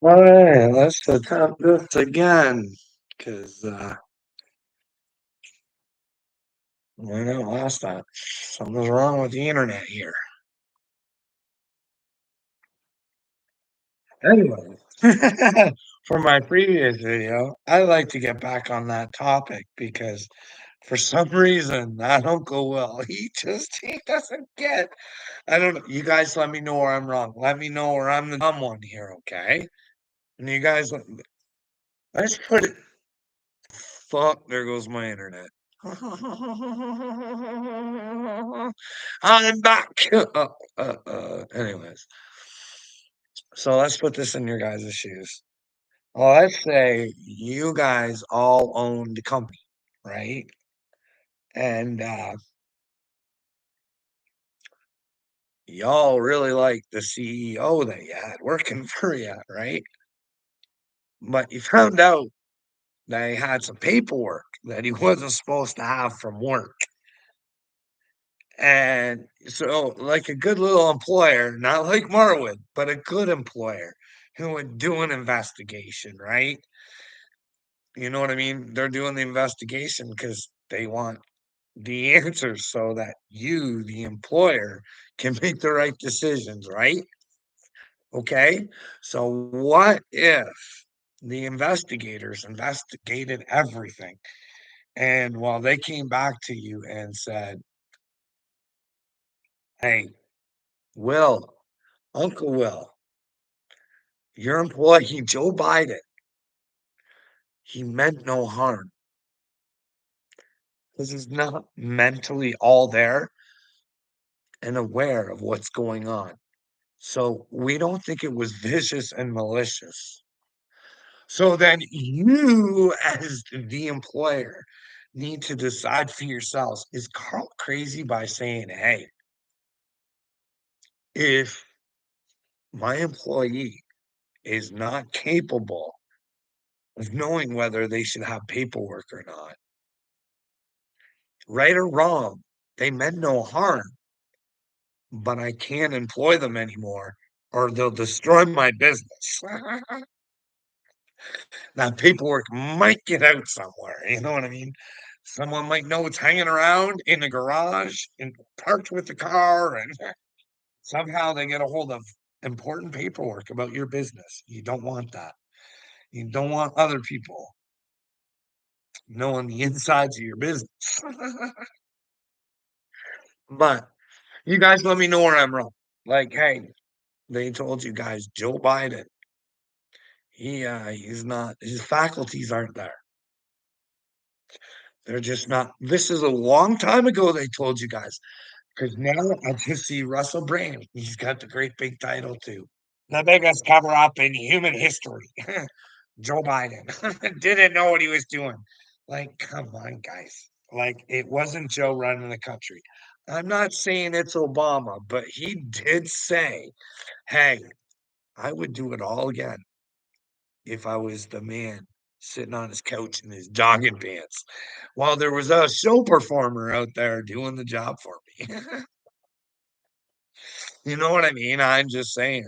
All right, let's attempt this again because I know last time something's wrong with the internet here. Anyway, for my previous video, I like to get back on that topic because for some reason that Uncle Will, he doesn't get. I don't know. You guys let me know where I'm wrong. Let me know where I'm the dumb one here, okay? And you guys, let's put it. Fuck, there goes my internet. I'm back. Anyways, so let's put this in your guys' shoes. Well, let's say you guys all own the company, right? And y'all really like the CEO that you had working for you, right? But you found out that he had some paperwork that he wasn't supposed to have from work. And so, like a good little employer, not like Marwood, but a good employer who would do an investigation, right? You know what I mean? They're doing the investigation because they want the answers so that you, the employer, can make the right decisions, right? Okay. So, what if the investigators investigated everything? And while they came back to you and said, hey, Will, Uncle Will, your employee, Joe Biden, he meant no harm because he's not mentally all there and aware of what's going on. So we don't think it was vicious and malicious. So then you, as the employer, need to decide for yourselves, is Carl crazy by saying, hey, if my employee is not capable of knowing whether they should have paperwork or not, right or wrong, they meant no harm, but I can't employ them anymore or they'll destroy my business. That paperwork might get out somewhere. You know what I mean? Someone might know it's hanging around in the garage and parked with the car, and somehow they get a hold of important paperwork about your business. You don't want that. You don't want other people knowing the insides of your business. But you guys let me know where I'm wrong. Like, hey, they told you guys Joe Biden, he's not, his faculties aren't there. They're just not. This is a long time ago they told you guys. Because now I just see Russell Brand. He's got the great big title too. The biggest cover up in human history. Joe Biden didn't know what he was doing. Like, come on, guys. Like, it wasn't Joe running the country. I'm not saying it's Obama, but he did say, hey, I would do it all again if I was the man sitting on his couch in his jogging pants while there was a show performer out there doing the job for me. You know what I mean? I'm just saying,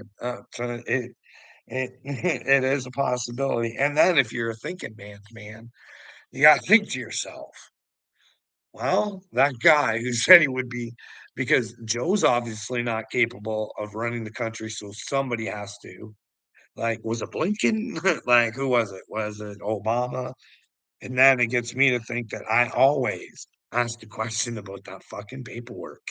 it is a possibility. And then if you're a thinking man's man, you got to think to yourself, well, that guy who said he would be, because Joe's obviously not capable of running the country, so somebody has to. Like, was it Blinken? Like, who was it? Was it Obama? And then it gets me to think that I always ask the question about that fucking paperwork.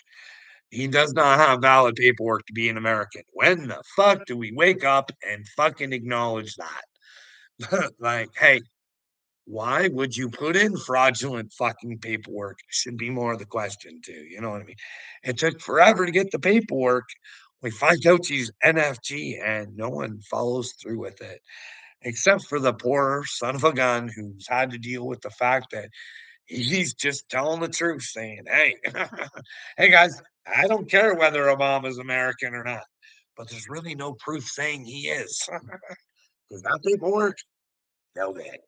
He does not have valid paperwork to be an American. When the fuck do we wake up and fucking acknowledge that? Like, hey, why would you put in fraudulent fucking paperwork? Should be more of the question, too. You know what I mean? It took forever to get the paperwork. We find out she's NFG and no one follows through with it, except for the poor son of a gun who's had to deal with the fact that he's just telling the truth, saying, "Hey, hey guys, I don't care whether Obama's American or not, but there's really no proof saying he is. Does that paperwork? No good."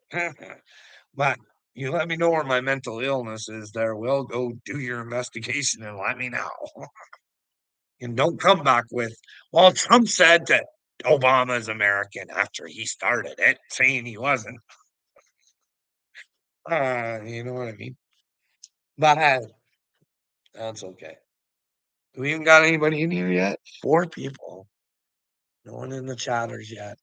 But you let me know where my mental illness is there. Will go do your investigation and let me know. And don't come back with, well, Trump said that. Obama's American after he started it, saying he wasn't. You know what I mean? But that's okay. Do we even got anybody in here yet? 4 people. No one in the chatters yet.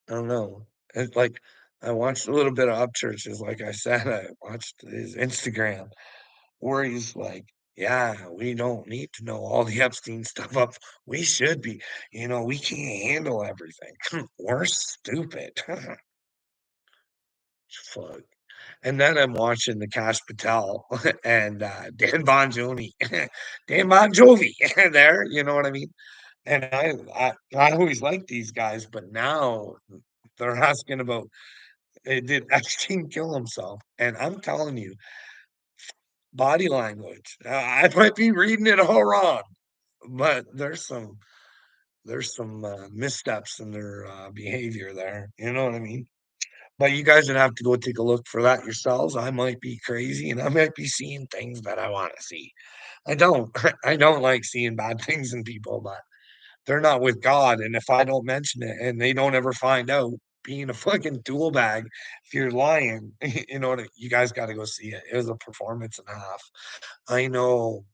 I don't know. It's like I watched a little bit of Upchurch's, like I said, I watched his Instagram where he's like, yeah, we don't need to know all the Epstein stuff up. We should be, we can't handle everything. We're stupid. Fuck. And then I'm watching the Cash Patel and Dan Bon Jovi, Dan Bon Jovi there. You know what I mean? And I always liked these guys, but now they're asking about did Epstein kill himself? And I'm telling you, body language. I might be reading it all wrong, but there's some missteps in their behavior there. You know what I mean? But you guys would have to go take a look for that yourselves. I might be crazy, and I might be seeing things that I want to see. I don't. I don't like seeing bad things in people, but they're not with God, and if I don't mention it and they don't ever find out, being a fucking tool bag, if you're lying, you guys gotta go see it. It was a performance and a half. I know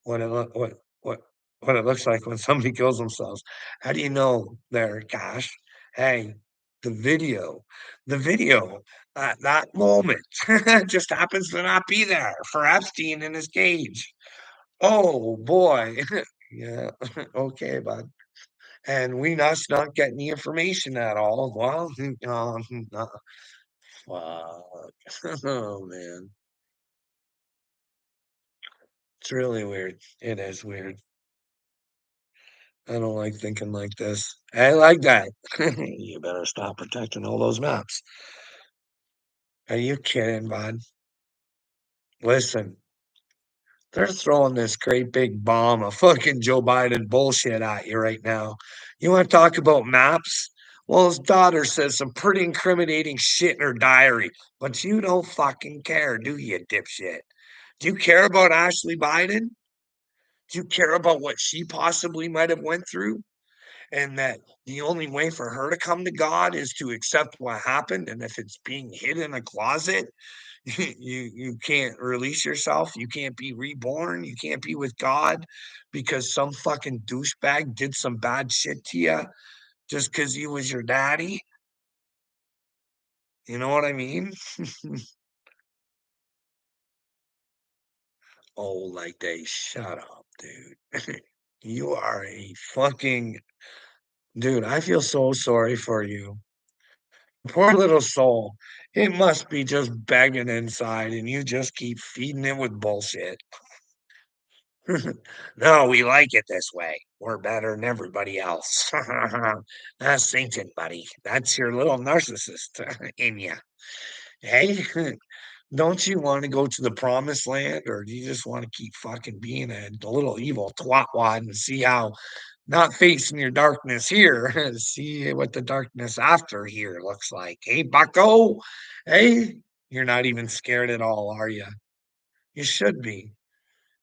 what it look what it looks like when somebody kills themselves. How do you know there, Cash? Hey, the video the video, that moment just happens to not be there for Epstein in his cage. Oh, boy. Yeah, okay, bud. And we us not getting the information at all. Well, fuck. Oh man, it's really weird. It is weird. I don't like thinking like this. I like that. You better stop protecting all those maps. Are you kidding, bud? Listen, they're throwing this great big bomb of fucking Joe Biden bullshit at you right now. You want to talk about maps? Well, his daughter says some pretty incriminating shit in her diary, but you don't fucking care, do you, dipshit? Do you care about Ashley Biden? Do you care about what she possibly might have went through? And that the only way for her to come to God is to accept what happened, and if it's being hid in a closet, you can't release yourself, you can't be reborn, you can't be with God because some fucking douchebag did some bad shit to you just because he was your daddy. You know what I mean? Oh, like they shut up, dude. You are a fucking dude. I feel so sorry for you. Poor little soul. It must be just begging inside, and you just keep feeding it with bullshit. No, we like it this way. We're better than everybody else. That's thinking, buddy. That's your little narcissist in you. Hey, don't you want to go to the promised land, or do you just want to keep fucking being a little evil twatwad and see how not facing your darkness here, see what the darkness after here looks like? Hey, bucko. Hey, you're not even scared at all, are you? You should be.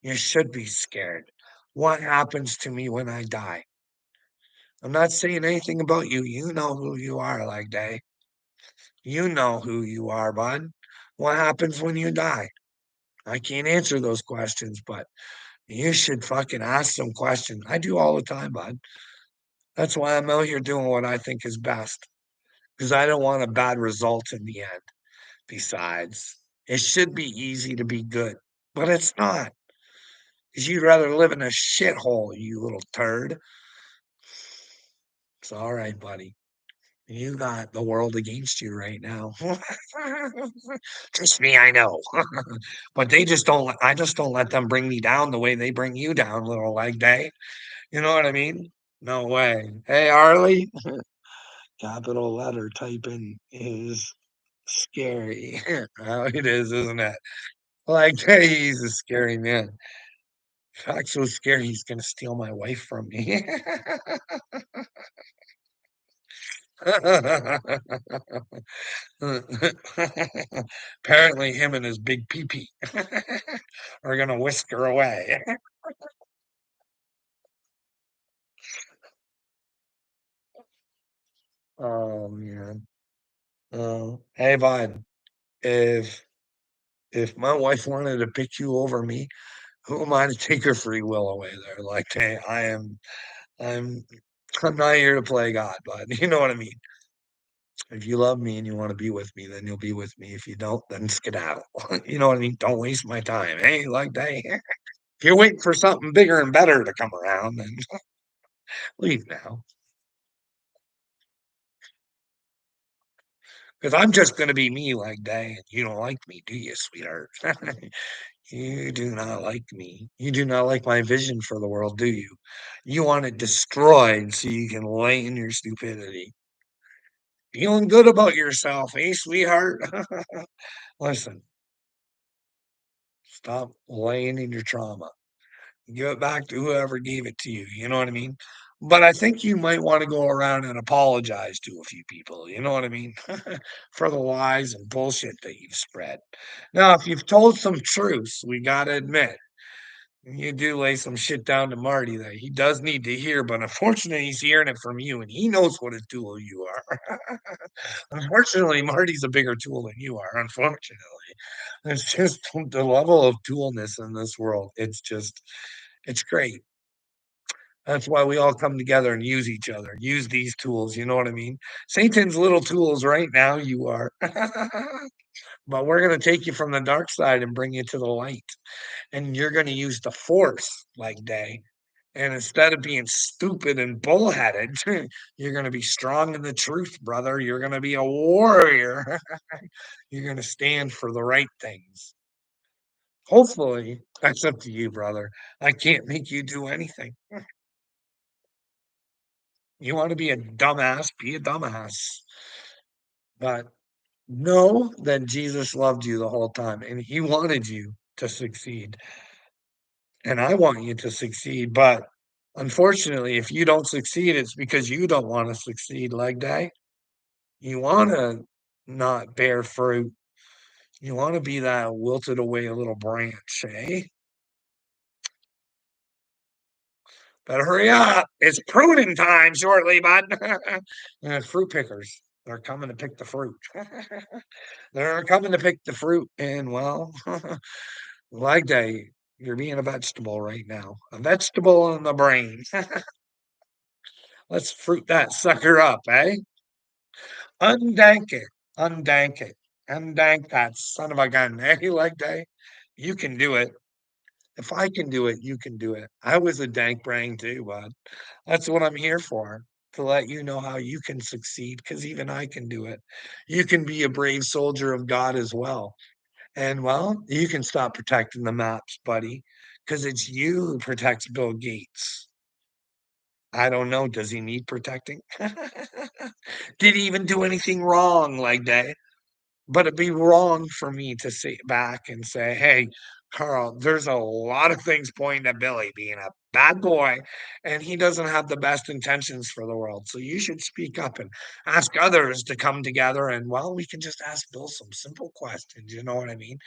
You should be scared. What happens to me when I die? I'm not saying anything about you. You know who you are, like day. You know who you are, bud. What happens when you die? I can't answer those questions, but you should fucking ask some questions. I do all the time, bud. That's why I'm out here doing what I think is best because I don't want a bad result in the end. Besides, it should be easy to be good, but it's not. Because you'd rather live in a shithole, you little turd. It's all right, buddy. You got the world against you right now. Just me, I know. But they just don't I just don't let them bring me down the way they bring you down, little leg day. You know what I mean? No way. Hey, Harley, capital letter typing is scary. Oh, it is, isn't it? Like, hey, he's a scary man. In fact, so scary he's gonna steal my wife from me. Apparently, him and his big pee-pee are gonna whisk her away. Oh, man. Hey, bud, if my wife wanted to pick you over me, who am I to take her free will away there? Like, hey, I'm I'm not here to play God, bud. You know what I mean? If you love me and you wanna be with me, then you'll be with me. If you don't, then skedaddle. You know what I mean? Don't waste my time. Hey, like, hey, if you're waiting for something bigger and better to come around, then leave now. 'Cause I'm just gonna be me like that, and you don't like me, do you, sweetheart? You do not like me. You do not like my vision for the world, do you? You want it destroyed so you can lay in your stupidity. Feeling good about yourself, eh, sweetheart? Listen, stop laying in your trauma. Give it back to whoever gave it to you, you know what I mean? But I think you might wanna go around and apologize to a few people, you know what I mean? For the lies and bullshit that you've spread. Now, if you've told some truths, we gotta admit, you do lay some shit down to Marty that he does need to hear, but unfortunately, he's hearing it from you, and he knows what a tool you are. Unfortunately, Marty's a bigger tool than you are, unfortunately. It's just the level of toolness in this world. It's great. That's why we all come together and use each other, use these tools, you know what I mean? Satan's little tools right now, you are. But we're gonna take you from the dark side and bring you to the light, and you're gonna use the force like Day, and instead of being stupid and bullheaded, you're gonna be strong in the truth, brother. You're gonna be a warrior. You're gonna stand for the right things. Hopefully, that's up to you, brother. I can't make you do anything. You wanna be a dumbass, be a dumbass. But know that Jesus loved you the whole time, and he wanted you to succeed, and I want you to succeed, but unfortunately, if you don't succeed, it's because you don't wanna succeed like that. You wanna not bear fruit. You wanna be that wilted away little branch, eh? Better hurry up. It's pruning time shortly, bud. And fruit pickers, they're coming to pick the fruit. They're coming to pick the fruit, and well, like that, you're being a vegetable right now. A vegetable in the brain. Let's fruit that sucker up, eh? Undank it. Undank it. Undank that son of a gun, eh? Like that. You can do it. If I can do it, you can do it. I was a dank brain too, bud. That's what I'm here for, to let you know how you can succeed, because even I can do it. You can be a brave soldier of God as well. And well, you can stop protecting the maps, buddy, because it's you who protects Bill Gates. I don't know. Does he need protecting? Did he even do anything wrong like that? But it'd be wrong for me to sit back and say, "Hey, Carl, there's a lot of things pointing at Billy being a bad boy, and he doesn't have the best intentions for the world. So you should speak up and ask others to come together, and, well, we can just ask Bill some simple questions," you know what I mean?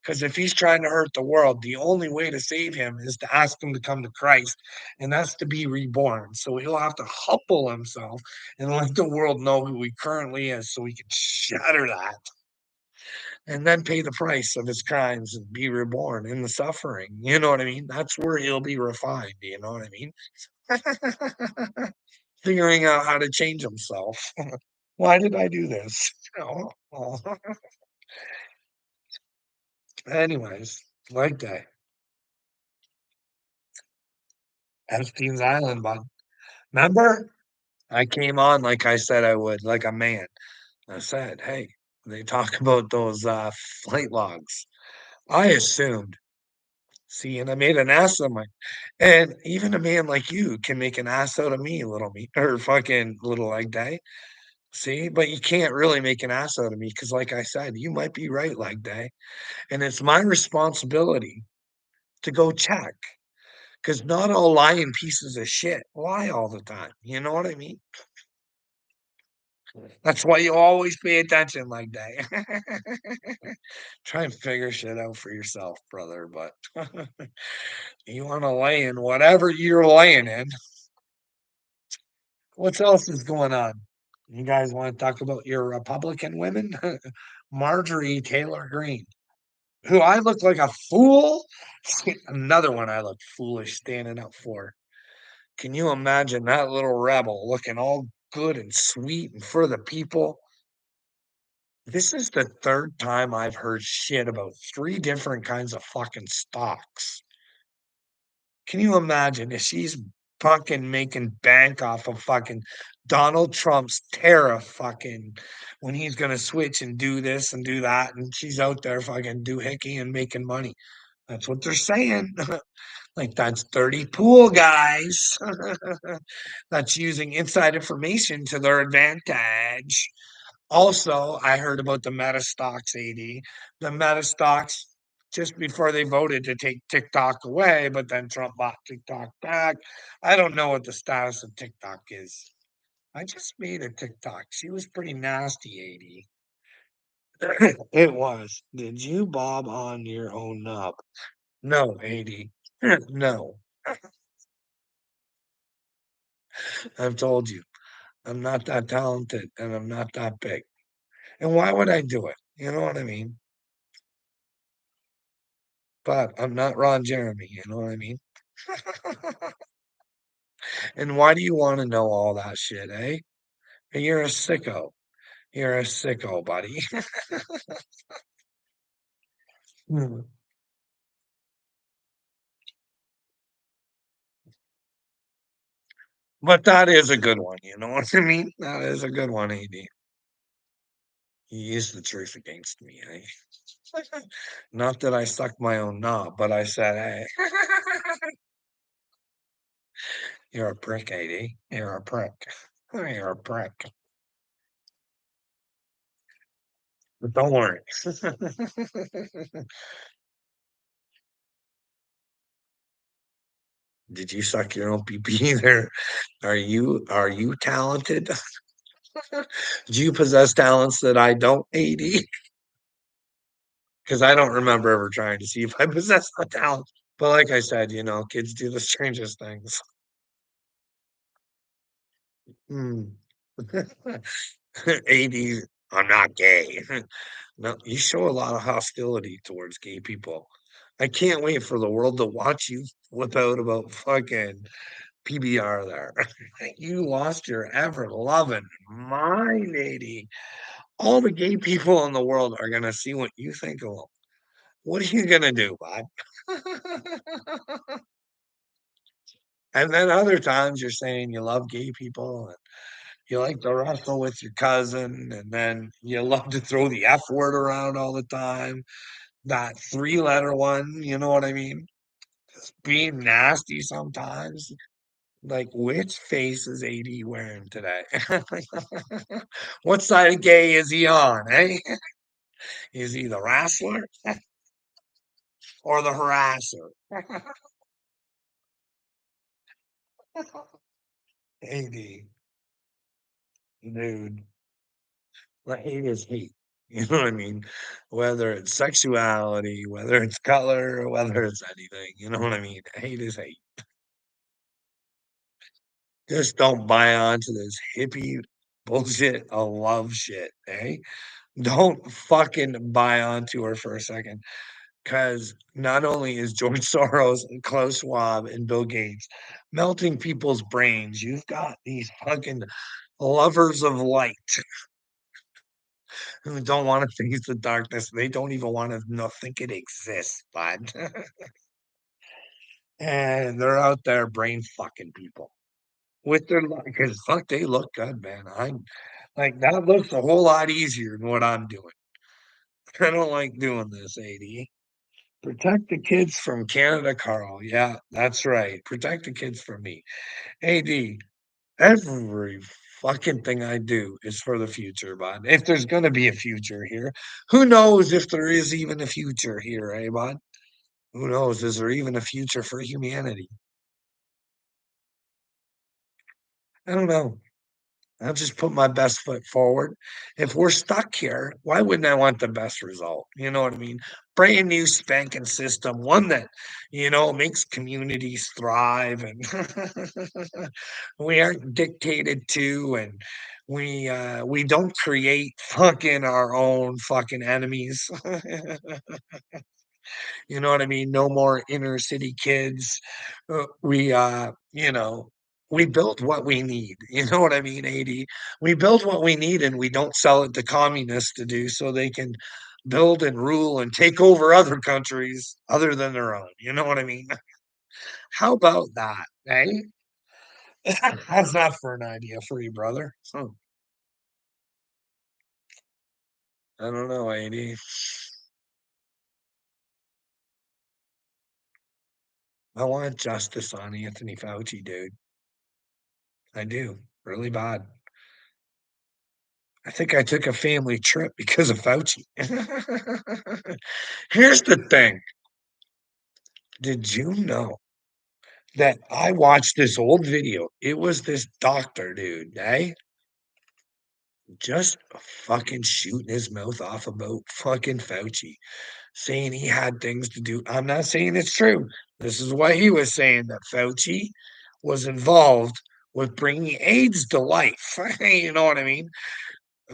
Because if he's trying to hurt the world, the only way to save him is to ask him to come to Christ, and that's to be reborn. So he'll have to humble himself and let the world know who he currently is so he can shatter that and then pay the price of his crimes and be reborn in the suffering. You know what I mean? That's where he'll be refined. You know what I mean? Figuring out how to change himself. Why did I do this? Oh. Anyways, like that. Epstein's Island, bud. Remember? I came on like I said I would, like a man. I said, "Hey, they talk about those, flight logs." I assumed. See, and I made an ass of my and even a man like you can make an ass out of me, little me or fucking little like that. See, but you can't really make an ass out of me because, like I said, you might be right like that, and it's my responsibility to go check because not all lying pieces of shit lie all the time, you know what I mean? That's why you always pay attention like that. Try and figure shit out for yourself, brother, but you wanna lay in whatever you're laying in. What else is going on? You guys want to talk about your Republican women? Marjorie Taylor Greene, who I look like a fool. Another one I look foolish standing up for. Can you imagine that little rebel looking all good and sweet and for the people? This is the third time I've heard shit about three different kinds of fucking stocks. Can you imagine if she's fucking making bank off of fucking Donald Trump's tariff fucking when he's gonna switch and do this and do that, and she's out there fucking doohickey and making money. That's what they're saying. Like that's dirty pool, guys. That's using inside information to their advantage. Also, I heard about the Meta stocks, AD. The Meta stocks just before they voted to take TikTok away, but then Trump bought TikTok back. I don't know what the status of TikTok is. I just made a TikTok. She was pretty nasty, AD. It was. Did you bob on your own knob? No, AD. No. I've told you. I'm not that talented and I'm not that big. And why would I do it? You know what I mean? But I'm not Ron Jeremy, you know what I mean? And why do you want to know all that shit, eh? You're a sicko. You're a sicko, buddy. Hmm. But that is a good one, you know what I mean? That is a good one, AD. You used the truth against me, eh? Not that I sucked my own knob, but I said, hey, you're a prick, AD. You're a prick. You're a prick. But don't worry. Did you suck your own pee-pee there? Are you talented? Do you possess talents that I don't, AD? Because I don't remember ever trying to see if I possess the talent. But like I said, kids do the strangest things. Hmm. AD, I'm not gay. No, you show a lot of hostility towards gay people. I can't wait for the world to watch you flip out about fucking PBR there. You lost your ever loving mind, AD. All the gay people in the world are gonna see what you think of them. What are you gonna do, bud? And then other times you're saying you love gay people and you like to wrestle with your cousin, and then you love to throw the F word around all the time. That three-letter one, you know what I mean? Being nasty sometimes. Like, which face is AD wearing today? What side of gay is he on, eh? Is he the wrestler or the harasser? AD, dude, like hate is hate. You know what I mean? Whether it's sexuality, whether it's color, whether it's anything, you know what I mean? Hate is hate. Just don't buy onto this hippie bullshit of love shit, eh? Don't fucking buy onto her for a second. Because not only is George Soros and Klaus Schwab and Bill Gates melting people's brains, you've got these fucking lovers of light who don't want to face the darkness. They don't even want to think it exists, bud. And they're out there brain fucking people with their because fuck, they look good, man. I'm like that looks a whole lot easier than what I'm doing. I don't like doing this, AD. Protect the kids from Canada, Carl. Yeah, that's right. Protect the kids from me. AD, every fucking thing I do is for the future, bud. If there's gonna be a future here, who knows if there is even a future here, eh, bud? Who knows? Is there even a future for humanity? I don't know. I'll just put my best foot forward. If we're stuck here, why wouldn't I want the best result? You know what I mean? Brand new spanking system, one that, makes communities thrive and we aren't dictated to and We don't create fucking our own fucking enemies. You know what I mean? No more inner city kids. We built what we need. You know what I mean, AD? We build what we need and we don't sell it to communists to do so they can build and rule and take over other countries other than their own. You know what I mean? How about that, eh? How's that for an idea for you, brother? I don't know, AD. I want justice on Anthony Fauci, dude. I do. Really bad. I think I took a family trip because of Fauci. Here's the thing. Did you know that I watched this old video? It was this doctor, dude, eh? Just fucking shooting his mouth off about fucking Fauci, saying he had things to do. I'm not saying it's true. This is what he was saying, that Fauci was involved with bringing AIDS to life. You know what I mean?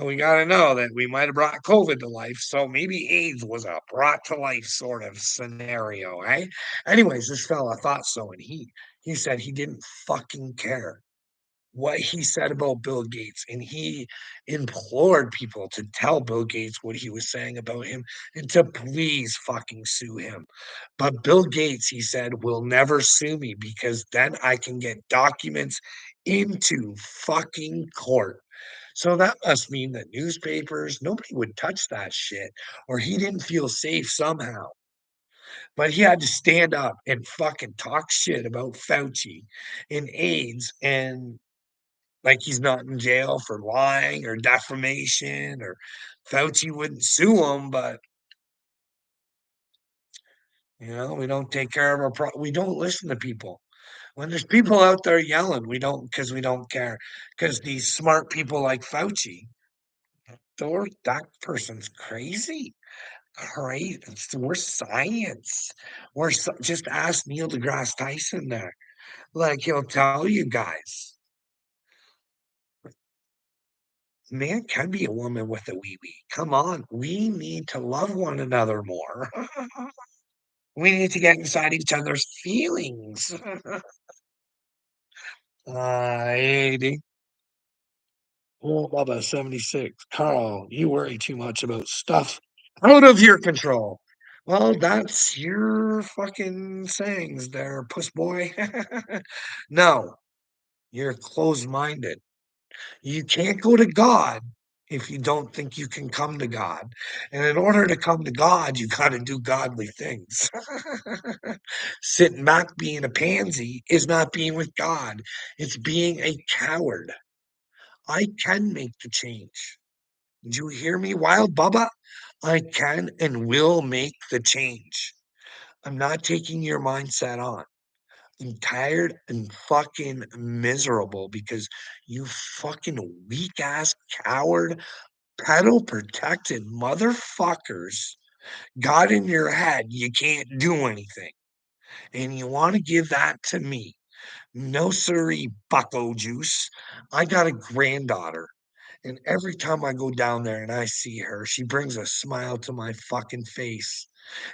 We got to know that we might have brought COVID to life. So maybe AIDS was a brought to life sort of scenario, eh? Anyways, this fella thought so. And he said he didn't fucking care what he said about Bill Gates. And he implored people to tell Bill Gates what he was saying about him and to please fucking sue him. But Bill Gates, he said, will never sue me because then I can get documents into fucking court. So that must mean that newspapers, nobody would touch that shit, or he didn't feel safe somehow. But he had to stand up and fucking talk shit about Fauci and AIDS, and like he's not in jail for lying or defamation, or Fauci wouldn't sue him, but we don't take care of we don't listen to people. When there's people out there yelling, we don't, because we don't care. Because these smart people like Fauci, that person's crazy. Crazy. We're science. Just ask Neil deGrasse Tyson there. Like he'll tell you guys, man can be a woman with a wee wee. Come on, we need to love one another more. We need to get inside each other's feelings. 80. Oh, Bubba, 76. Carl, you worry too much about stuff out of your control. Well, that's your fucking sayings there, puss boy. No, you're closed-minded. You can't go to God if you don't think you can come to God. And in order to come to God, you got to do godly things. Sitting back being a pansy is not being with God, it's being a coward. I can make the change. Did you hear me, Wild Bubba? I can and will make the change. I'm not taking your mindset on. I'm tired and fucking miserable because you fucking weak ass coward, pedal protected motherfuckers got in your head you can't do anything. And you want to give that to me. No siree, bucko juice. I got a granddaughter. And every time I go down there and I see her, she brings a smile to my fucking face.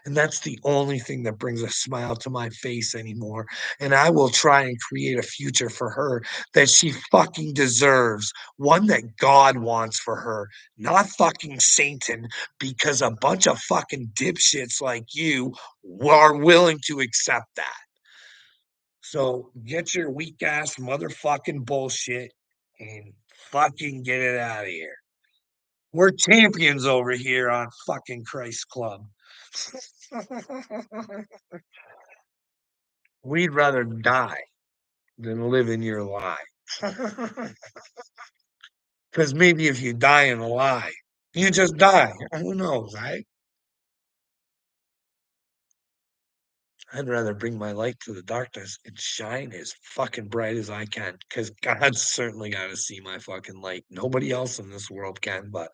And that's the only thing that brings a smile to my face anymore. And I will try and create a future for her that she fucking deserves. One that God wants for her, not fucking Satan, because a bunch of fucking dipshits like you are willing to accept that. So get your weak ass motherfucking bullshit and fucking get it out of here. We're champions over here on fucking Christ Club. We'd rather die than live in your lie. Because maybe if you die in a lie, you just die. Who knows, right? I'd rather bring my light to the darkness and shine as fucking bright as I can. Because God's certainly got to see my fucking light. Nobody else in this world can. But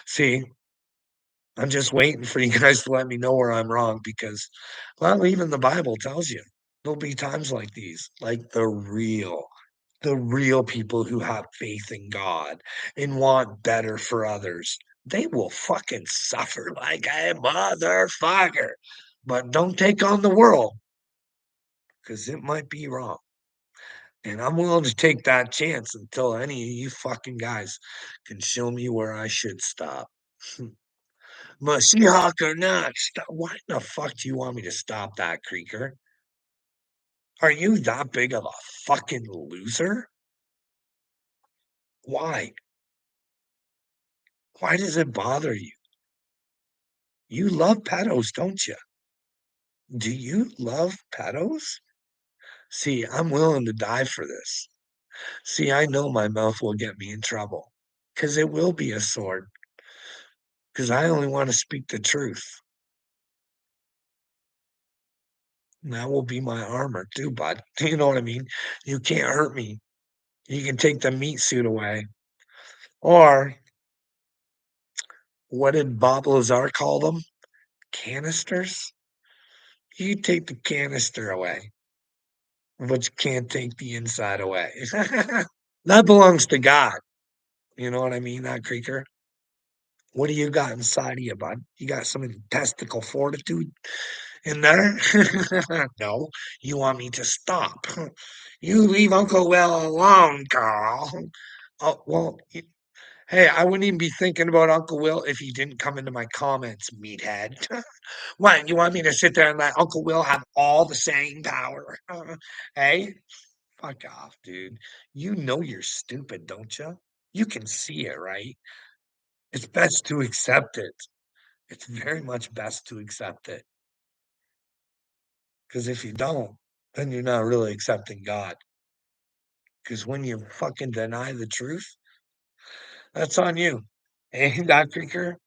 see, I'm just waiting for you guys to let me know where I'm wrong because, well, even the Bible tells you there'll be times like these, like the real The real people who have faith in God and want better for others, they will fucking suffer like a motherfucker. But don't take on the world because it might be wrong. And I'm willing to take that chance until any of you fucking guys can show me where I should stop. Seahawk or not, why the fuck do you want me to stop that, Creaker? Are you that big of a fucking loser? Why? Why does it bother you? You love pedos, don't you? Do you love pedos? See, I'm willing to die for this. See, I know my mouth will get me in trouble because it will be a sword because I only want to speak the truth. And that will be my armor too, bud. You know what I mean? You can't hurt me. You can take the meat suit away. Or what did Bob Lazar call them? Canisters? You take the canister away, but you can't take the inside away. That belongs to God. You know what I mean, that creaker? What do you got inside of you, bud? You got some intestinal fortitude in there? No, you want me to stop. You leave Uncle Will alone, Carl. Oh, well, hey, I wouldn't even be thinking about Uncle Will if he didn't come into my comments, meathead. What, you want me to sit there and let Uncle Will have all the saying power? Hey, fuck off, dude. You know you're stupid, don't you? You can see it, right? It's best to accept it. It's very much best to accept it. Because if you don't, then you're not really accepting God. Because when you fucking deny the truth, that's on you. And Dr. Creaker,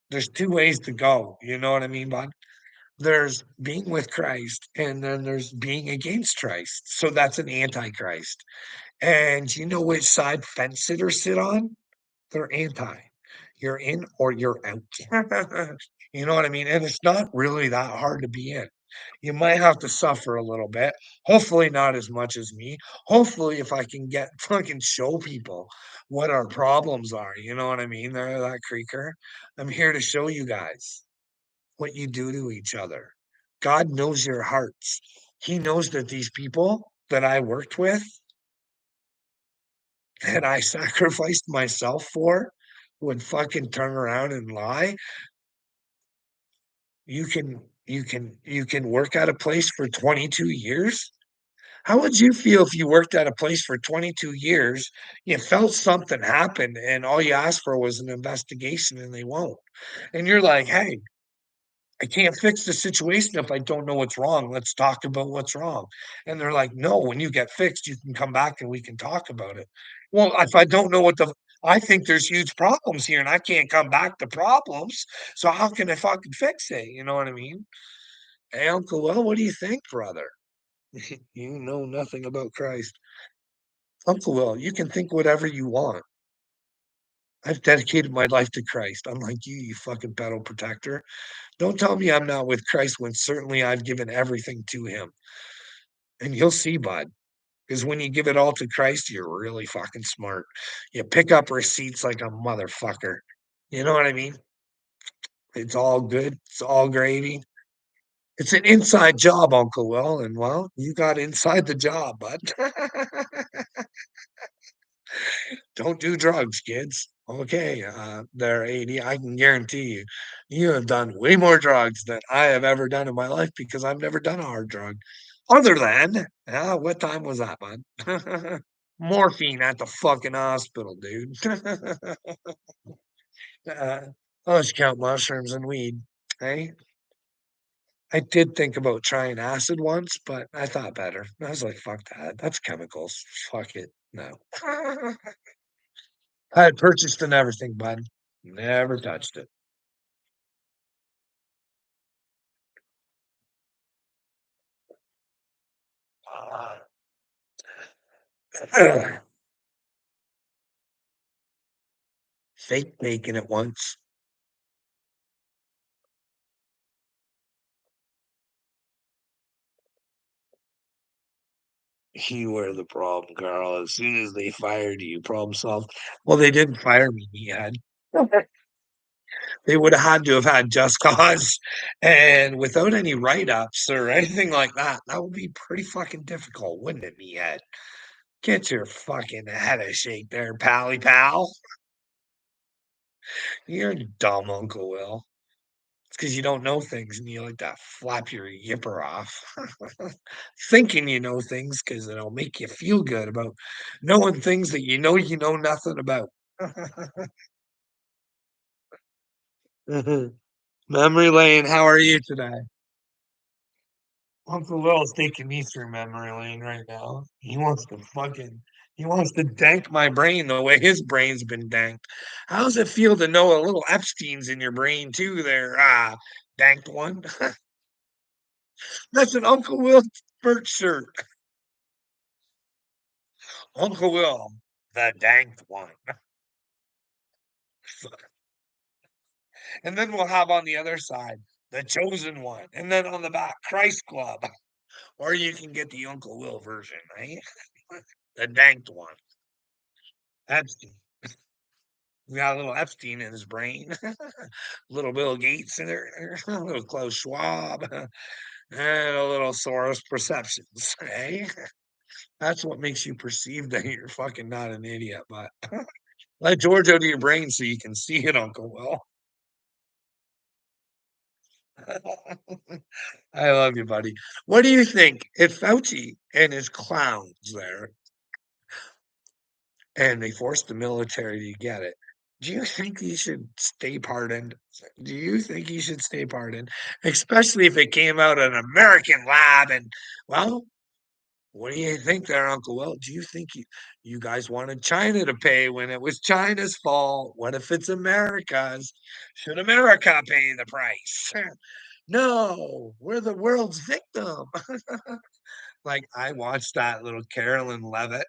there's two ways to go. You know what I mean, bud? There's being with Christ, and then there's being against Christ. So that's an antichrist. And you know which side fence sitters sit on? They're anti. You're in or you're out. You know what I mean? And it's not really that hard to be in. You might have to suffer a little bit. Hopefully not as much as me. Hopefully if I can get fucking show people what our problems are, you know what I mean? There, that creaker. I'm here to show you guys what you do to each other. God knows your hearts. He knows that these people that I worked with, that I sacrificed myself for, would fucking turn around and lie. You can work at a place for 22 years. How would you feel if you worked at a place for 22 years, you felt something happened, and all you asked for was an investigation and they won't? And you're like, hey, I can't fix the situation if I don't know what's wrong. Let's talk about what's wrong. And they're like, no, when you get fixed, you can come back and we can talk about it. Well, if I don't know I think there's huge problems here and I can't come back to problems. So how can I fucking fix it? You know what I mean? Hey, Uncle Will, what do you think, brother? You know nothing about Christ. Uncle Will, you can think whatever you want. I've dedicated my life to Christ, unlike you, you fucking pedo protector. Don't tell me I'm not with Christ when certainly I've given everything to him. And you'll see, bud, because when you give it all to Christ, you're really fucking smart. You pick up receipts like a motherfucker. You know what I mean? It's all good. It's all gravy. It's an inside job, Uncle Will. And well, you got inside the job, bud. Don't do drugs, kids. Okay, there, 80. I can guarantee you, you have done way more drugs than I have ever done in my life because I've never done a hard drug. Other than, what time was that, bud? Morphine at the fucking hospital, dude. uh, let's count mushrooms and weed. Hey, I did think about trying acid once, but I thought better. I was like, fuck that. That's chemicals. Fuck it. No. I had purchased and everything, bud. Never touched it. Uh, Fake bacon at once. You were the problem, Carl. As soon as they fired you, problem solved. Well, they didn't fire me, meathead. They would have had to have had just cause, and without any write-ups or anything like that, that would be pretty fucking difficult, wouldn't it, meathead? Get your fucking head a shake there, pally pal. You're dumb, Uncle Will. It's because you don't know things and you like to flap your yipper off, thinking you know things because it'll make you feel good about knowing things that you know nothing about. Memory lane, how are you today? Uncle Will's taking me through memory lane right now. He wants to dank my brain the way his brain's been danked. How does it feel to know a little Epstein's in your brain too there, danked one? That's an Uncle Will birch shirt. Uncle Will, the danked one. And then we'll have on the other side, the chosen one. And then on the back, Christ Club. Or you can get the Uncle Will version, right? The danked one. Epstein. We got a little Epstein in his brain, little Bill Gates in there, a little Klaus Schwab, and a little Soros perceptions. Hey, that's what makes you perceive that you're fucking not an idiot. But let George out of your brain so you can see it, Uncle Will. I love you, buddy. What do you think if Fauci and his clowns there and they forced the military to get it? Do you think he should stay pardoned? Do you think he should stay pardoned? Especially if it came out an American lab and, well, what do you think there, Uncle Will? Do you think you guys wanted China to pay when it was China's fault? What if it's America's? Should America pay the price? No, we're the world's victim. Like I watched that little Carolyn Levitt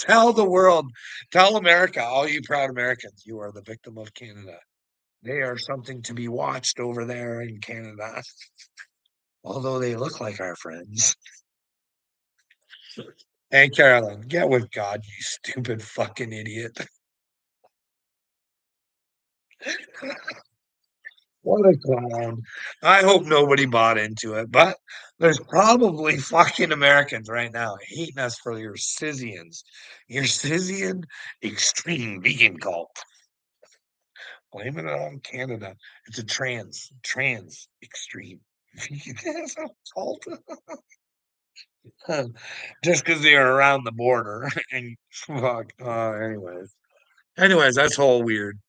tell the world, tell America, all you proud Americans, you are the victim of Canada. They are something to be watched over there in Canada, although they look like our friends. Hey, Carolyn, get with God, you stupid fucking idiot. What a clown. I hope nobody bought into it, but there's probably fucking Americans right now hating us for your Scythian extreme vegan cult. Blaming it on Canada. It's a trans extreme veganism cult. Just because they are around the border and fuck. Anyways, that's all weird.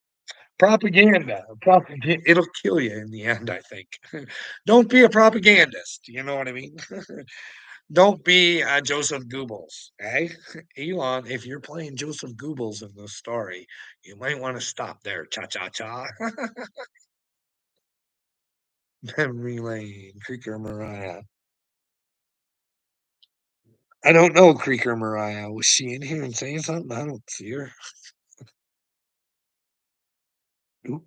Propaganda. It'll kill you in the end, I think. Don't be a propagandist. You know what I mean? Don't be Joseph Goebbels, eh? Elon, if you're playing Joseph Goebbels in this story, you might want to stop there. Cha cha cha. Memory lane, Creeker Mariah. I don't know Creeker Mariah. Was she in here and saying something? I don't see her. Oop.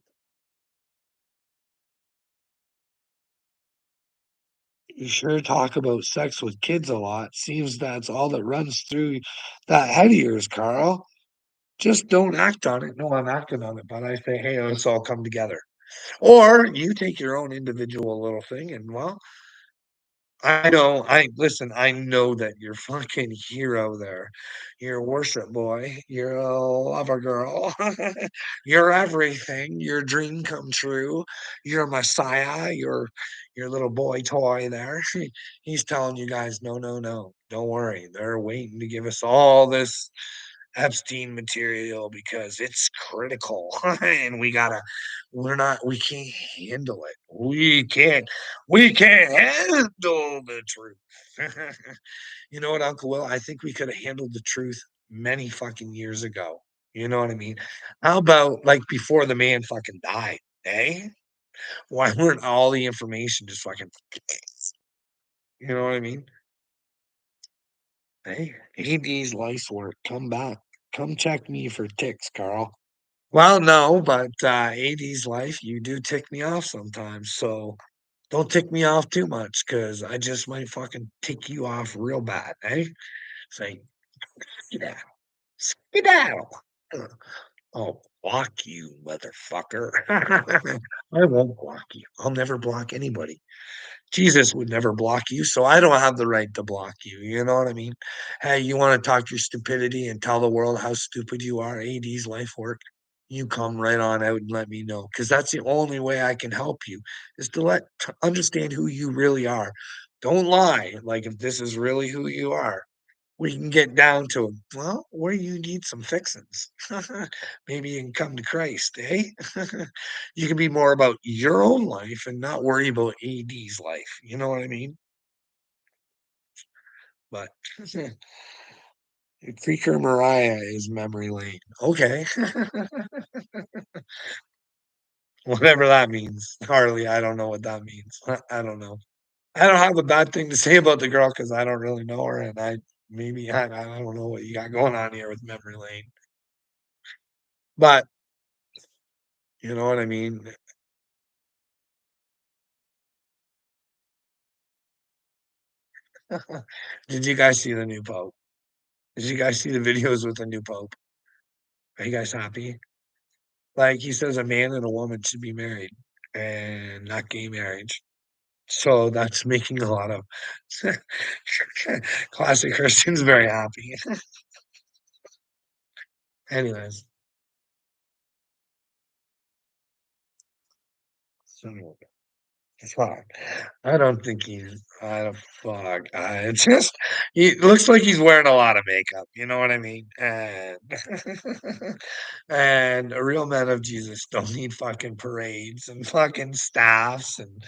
You sure talk about sex with kids a lot. Seems that's all that runs through that head of yours, Carl. Just don't act on it. No, I'm acting on it, but I say, hey, let's all come together. Or you take your own individual little thing and, well, I know. I listen. I know that you're fucking hero there. You're a worship boy. You're a lover girl. You're everything. Your dream come true. You're a messiah. You're your little boy toy there. He's telling you guys, no, no, no. Don't worry. They're waiting to give us all this Epstein material because it's critical and we can't handle it. We can't handle the truth. You know what, Uncle Will? I think we could have handled the truth many fucking years ago. You know what I mean? How about like before the man fucking died? Eh? Why weren't all the information just fucking, you know what I mean? Hey, AD's life's work. Come back. Come check me for ticks, Carl. Well, no, but 80s life, you do tick me off sometimes. So Don't tick me off too much, cause I just might fucking tick you off real bad, eh? Say, "Skedaddle, skedaddle." Uh, I'll block you, motherfucker. I won't block you. I'll never block anybody. Jesus would never block you, so I don't have the right to block you, you know what I mean? Hey, you wanna talk your stupidity and tell the world how stupid you are, AD's life work? You come right on out and let me know, because that's the only way I can help you, is to understand who you really are. Don't lie, like, if this is really who you are, we can get down to, well, where you need some fixins. Maybe you can come to Christ, eh? You can be more about your own life and not worry about AD's life, you know what I mean? But Creaker Mariah is memory lane. Okay. Whatever that means. Harley, I don't know what that means. I don't know. I don't have a bad thing to say about the girl because I don't really know her, and I don't know what you got going on here with memory lane, but you know what I mean? Did you guys see the new pope? Did you guys see the videos with the new pope? Are you guys happy? Like, he says a man and a woman should be married and not gay marriage. So that's making a lot of classic Christians very happy. Anyways, so fuck. I don't think he's I don't fuck. It's just he looks like he's wearing a lot of makeup, you know what I mean? And and a real man of Jesus don't need fucking parades and fucking staffs and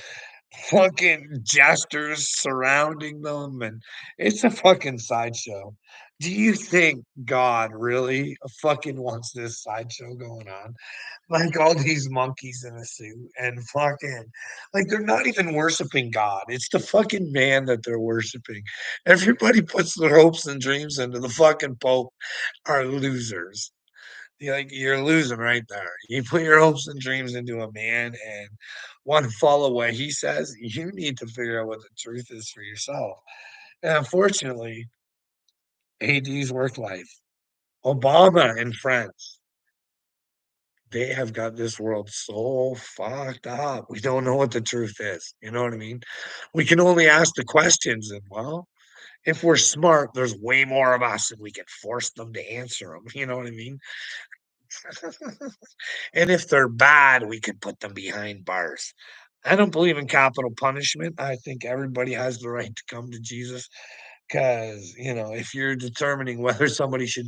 fucking jesters surrounding them, and it's a fucking sideshow. Do you think God really fucking wants this sideshow going on? Like all these monkeys in a suit and fucking like they're not even worshiping God. It's the fucking man that they're worshiping. Everybody puts their hopes and dreams into the fucking Pope are losers. You're losing right there. You put your hopes and dreams into a man and want to follow what he says, you need to figure out what the truth is for yourself. And unfortunately, AD's work life, Obama and friends, they have got this world so fucked up. We don't know what the truth is. You know what I mean? We can only ask the questions, and well, if we're smart, there's way more of us, and we can force them to answer them. You know what I mean? And if they're bad, we can put them behind bars. I don't believe in capital punishment. I think everybody has the right to come to Jesus because, if you're determining whether somebody should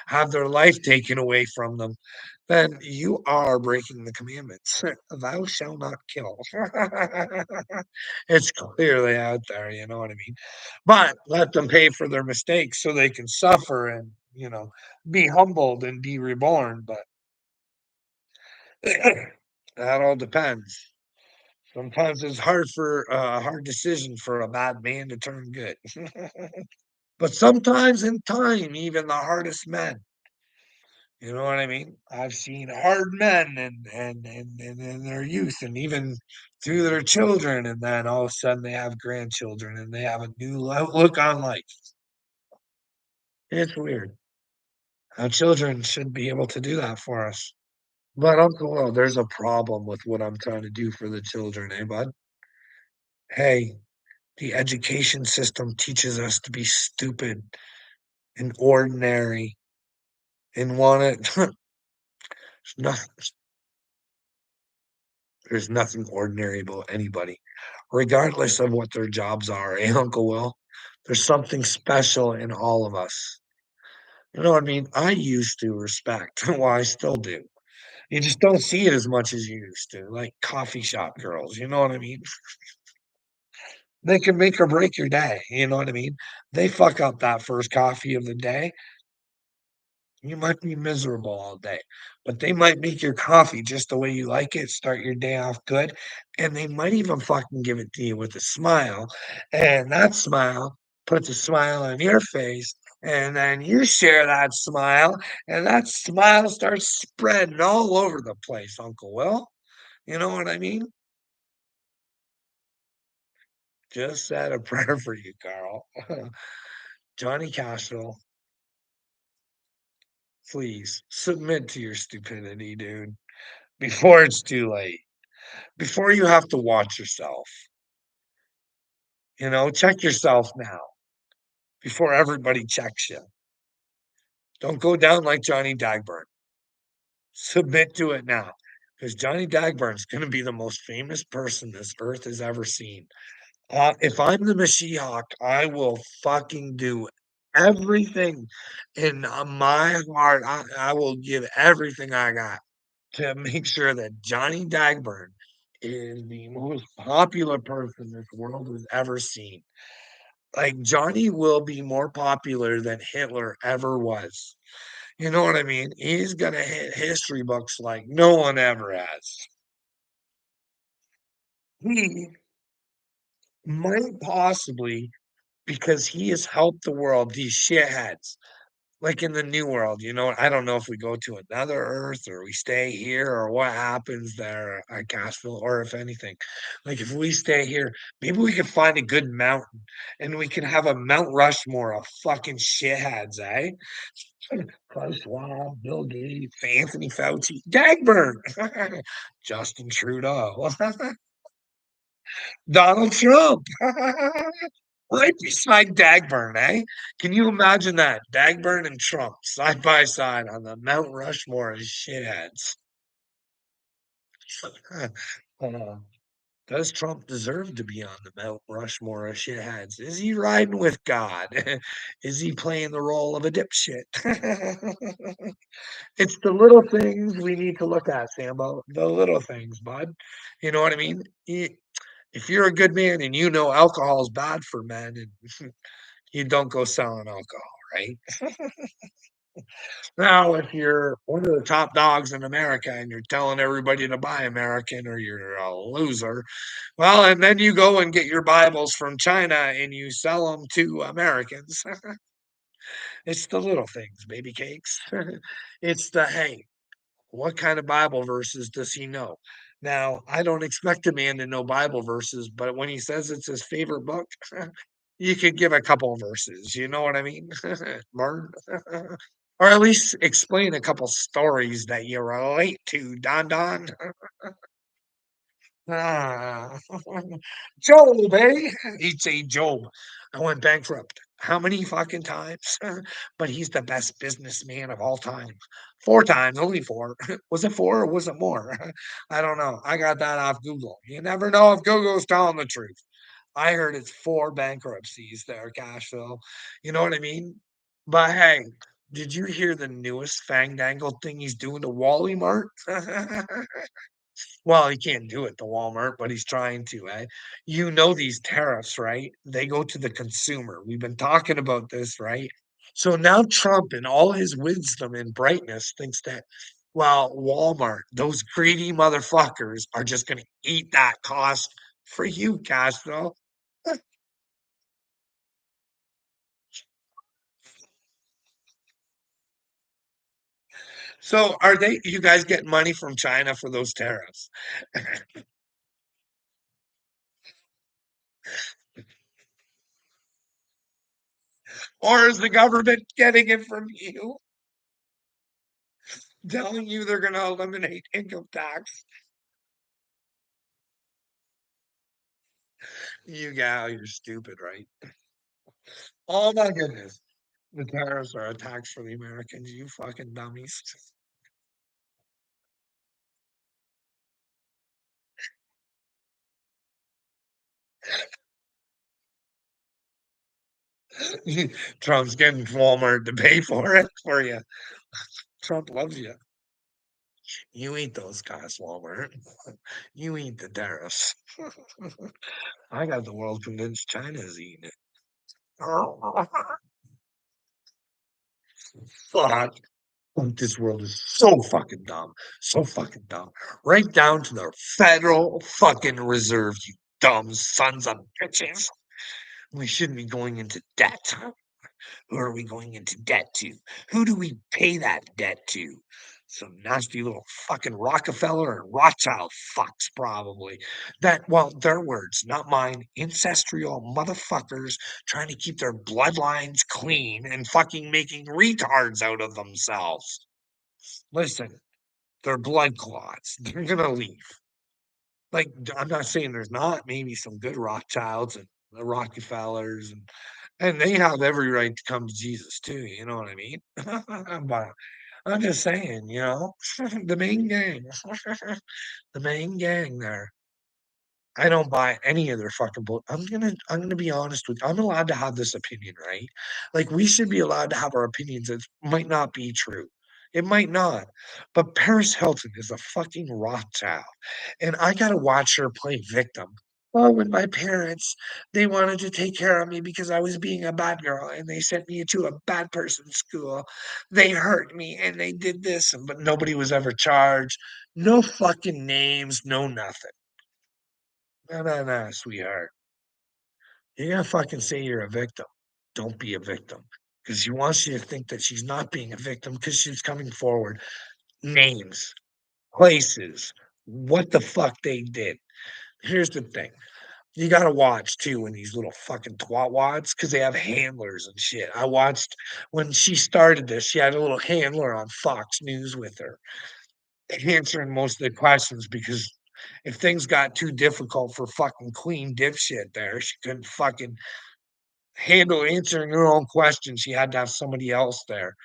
have their life taken away from them, then you are breaking the commandments. Thou shalt not kill. It's clearly out there, you know what I mean? But let them pay for their mistakes so they can suffer and, be humbled and be reborn. But that all depends. Sometimes it's a hard decision for a bad man to turn good. But sometimes in time, even the hardest men, you know what I mean? I've seen hard men and in their youth and even through their children, and then all of a sudden they have grandchildren and they have a new outlook on life. It's weird. Our children should be able to do that for us. But Uncle Will, there's a problem with what I'm trying to do for the children, eh, bud? Hey, the education system teaches us to be stupid and ordinary and want it. nothing, there's nothing ordinary about anybody, regardless of what their jobs are, eh, Uncle Will? There's something special in all of us. You know what I mean? I used to respect, well, I still do. You just don't see it as much as you used to, like coffee shop girls, you know what I mean? They can make or break your day, you know what I mean? They fuck up that first coffee of the day. You might be miserable all day, but they might make your coffee just the way you like it, start your day off good, and they might even fucking give it to you with a smile, and that smile puts a smile on your face, and then you share that smile, and that smile starts spreading all over the place, Uncle Will. You know what I mean? just said a prayer for you, Carl. Johnny Cashville, please submit to your stupidity, dude, before it's too late. Before you have to watch yourself, check yourself now before everybody checks you. Don't go down like Johnny Dagburn. Submit to it now. Because Johnny Dagburn's going to be the most famous person this earth has ever seen. If I'm the Mashiach, I will fucking do everything in my heart. I will give everything I got to make sure that Johnny Dagburn is the most popular person this world has ever seen. Like, Johnny will be more popular than Hitler ever was. You know what I mean? He's gonna hit history books like no one ever has. He might possibly, because he has helped the world, these shitheads, like in the new world, I don't know if we go to another Earth or we stay here or what happens there at Cashville, or if anything. Like, if we stay here, maybe we can find a good mountain and we can have a Mount Rushmore of fucking shitheads, eh? Klaus Schwab, Bill Gates, Anthony Fauci, Dagburn, Justin Trudeau, Donald Trump, right beside Dagburn, eh? Can you imagine that? Dagburn and Trump side by side on the Mount Rushmore of shitheads. Uh, does Trump deserve to be on the Mount Rushmore of shitheads? Is he riding with God? Is he playing the role of a dipshit? It's the little things we need to look at, Sambo. The little things, bud. You know what I mean? If you're a good man and you know alcohol is bad for men, and you don't go selling alcohol, right? Now, if you're one of the top dogs in America and you're telling everybody to buy American or you're a loser, well, and then you go and get your Bibles from China and you sell them to Americans. It's the little things, baby cakes. It's the hey, what kind of Bible verses does he know? Now, I don't expect a man to know Bible verses, but when he says it's his favorite book, you could give a couple verses. You know what I mean? Martin? Or at least explain a couple stories that you relate to, Don Don. Ah, Job, eh? He'd say, Job, I went bankrupt. How many fucking times? But he's the best businessman of all time. Four times, only four. Was it four or was it more? I don't know. I got that off Google. You never know if Google's telling the truth. I heard it's four bankruptcies there, Cashville. You know what I mean? But hey, did you hear the newest fandangled thing he's doing to Wally Mart? Well, he can't do it to Walmart, but he's trying to, eh? These tariffs, right? They go to the consumer. We've been talking about this, right? So now Trump, in all his wisdom and brightness, thinks that, well, Walmart, those greedy motherfuckers are just going to eat that cost for you, Castro. So are you guys getting money from China for those tariffs? Or is the government getting it from you, telling you they're going to eliminate income tax? You gal, you're stupid, right? Oh my goodness. The tariffs are a tax for the Americans, you fucking dummies. Trump's getting Walmart to pay for it for you. Trump loves you. You eat those costs, Walmart. You eat the tariffs. I got the world convinced China's eating it. Fuck. This world is so fucking dumb. So fucking dumb. Right down to the Federal fucking Reserve, you dumb sons of bitches. We shouldn't be going into debt. Who are we going into debt to? Who do we pay that debt to? some nasty little fucking Rockefeller and Rothschild fucks probably. That well, their words, not mine, ancestral motherfuckers trying to keep their bloodlines clean and fucking making retards out of themselves. Listen, they're blood clots. They're gonna leave. Like, I'm not saying there's not maybe some good Rothschilds and the Rockefellers and they have every right to come to Jesus too, you know what I mean? But I'm just saying, the main gang, the main gang there. I don't buy any of their fucking bull. I'm gonna be honest with you. I'm allowed to have this opinion, right? Like we should be allowed to have our opinions that might not be true. It might not. But Paris Hilton is a fucking Rothschild. And I gotta watch her play victim. Oh, when my parents, they wanted to take care of me because I was being a bad girl and they sent me to a bad person's school. They hurt me and they did this, but nobody was ever charged. No fucking names, no nothing. No, no, no, sweetheart. You gotta fucking say you're a victim. Don't be a victim. Because she wants you to think that she's not being a victim because she's coming forward. Names, places, what the fuck they did. Here's the thing. You gotta watch too when these little fucking twat wads because they have handlers and shit. I watched when she started this, she had a little handler on Fox News with her, answering most of the questions because if things got too difficult for fucking Queen dipshit there, she couldn't fucking handle answering her own questions. She had to have somebody else there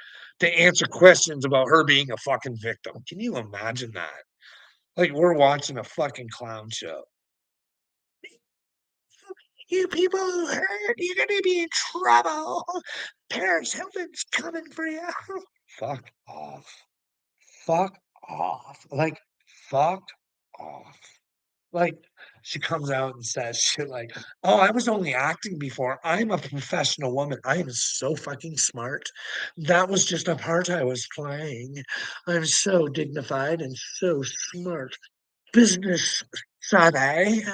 to answer questions about her being a fucking victim. Can you imagine that? Like we're watching a fucking clown show. You people who heard, you're gonna be in trouble. Paris Hilton's coming for you. Fuck off. Fuck off. Like, fuck off. Like, she comes out and says shit like, "Oh, I was only acting before. I'm a professional woman. I am so fucking smart. That was just a part I was playing. I'm so dignified and so smart. Business savvy."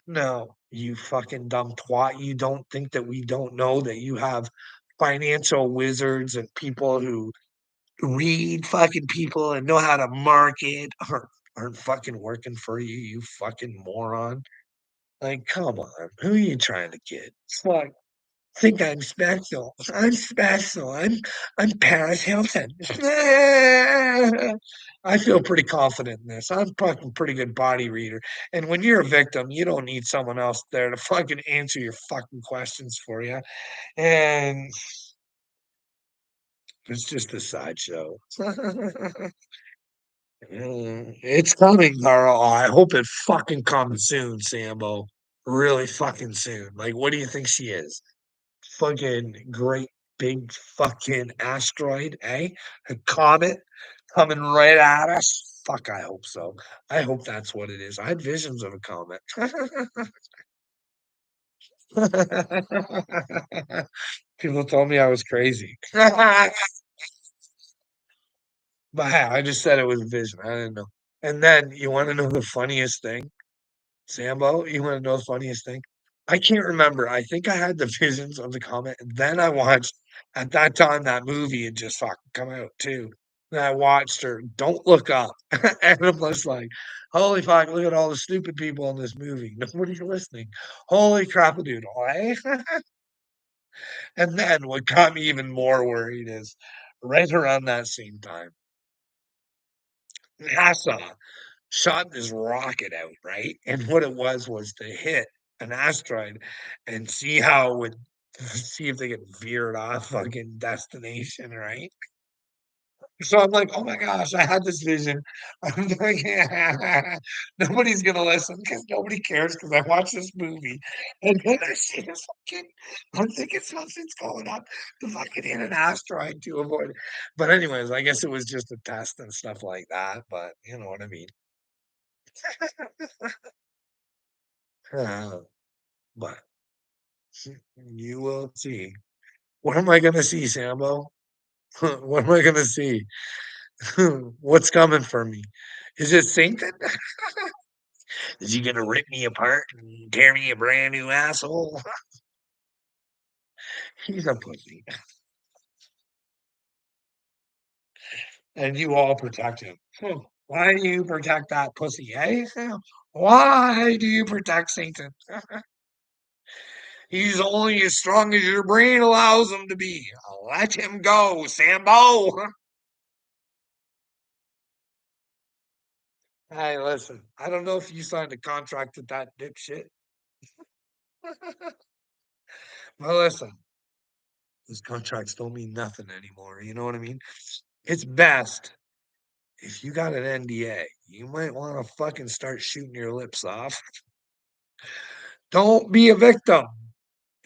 No, you fucking dumb twat. You don't think that we don't know that you have financial wizards and people who read fucking people and know how to market aren't fucking working for you, you fucking moron. Like, come on, who are you trying to get? It's like, think I'm special. I'm special. I'm Paris Hilton. I feel pretty confident in this. I'm fucking pretty good body reader. And when you're a victim, you don't need someone else there to fucking answer your fucking questions for you. And it's just a sideshow. It's coming, Carl. I hope it fucking comes soon, Sambo. Really fucking soon. Like, what do you think she is? Fucking great big fucking asteroid, eh? A comet coming right at us. Fuck, I hope so. I hope that's what it is. I had visions of a comet. People told me I was crazy. But hey, I just said it was a vision. I didn't know. And then you want to know the funniest thing? Sambo, you wanna know the funniest thing? I can't remember. I think I had the visions of the comet, and then I watched at that time, that movie had just fucking come out too. And I watched her, Don't Look Up, and I was like, "Holy fuck, look at all the stupid people in this movie. Nobody's listening. Holy crap-a-doodle, eh?" And then what got me even more worried is right around that same time, NASA shot this rocket out, right? And what it was to hit an asteroid and see how it would see if they could veer it off fucking destination, right? So I'm like, oh my gosh, I had this vision. I'm like, nobody's gonna listen because nobody cares because I watched this movie. And then I see this fucking, I'm thinking something's going on to fucking hit an asteroid to avoid it. But anyways, I guess it was just a test and stuff like that. But you know what I mean. But you will see. What am I gonna see, Sambo? What am I gonna see? What's coming for me? Is it Satan? Is he gonna rip me apart and tear me a brand new asshole? He's a pussy. and you all protect him. Why do you protect that pussy, eh? Why do you protect Satan? He's only as strong as your brain allows him to be. Let him go, Sambo. Hey, listen, I don't know if you signed a contract with that dipshit. Well, listen, these contracts don't mean nothing anymore. You know what I mean? It's best if you got an NDA, you might want to fucking start shooting your lips off. Don't be a victim.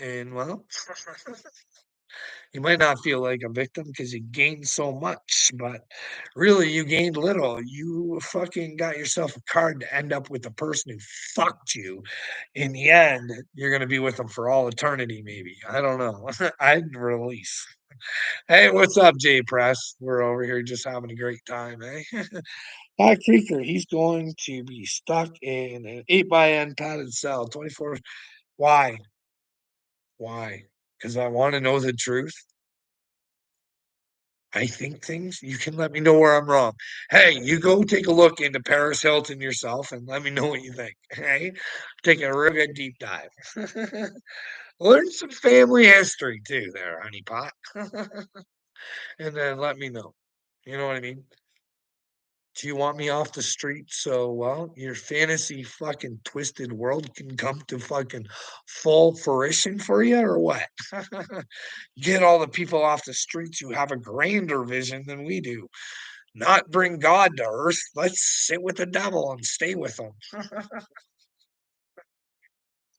And well, you might not feel like a victim because you gained so much, but really you gained little. You fucking got yourself a card to end up with the person who fucked you. In the end, you're gonna be with them for all eternity, maybe. I don't know. I'd release. Hey, what's up, Jay Press? We're over here just having a great time, eh? Todd Creeker, he's going to be stuck in an 8 by N padded cell, 24. Why? Why? Because I want to know the truth. I think things. You can let me know where I'm wrong. Hey, you go take a look into Paris Hilton yourself and let me know what you think. Hey, take a real good deep dive. Learn some family history too, there, honeypot. And then let me know. You know what I mean? Do you want me off the street so, well, your fantasy fucking twisted world can come to fucking full fruition for you or what? Get all the people off the streets who have a grander vision than we do. Not bring God to earth. Let's sit with the devil and stay with him.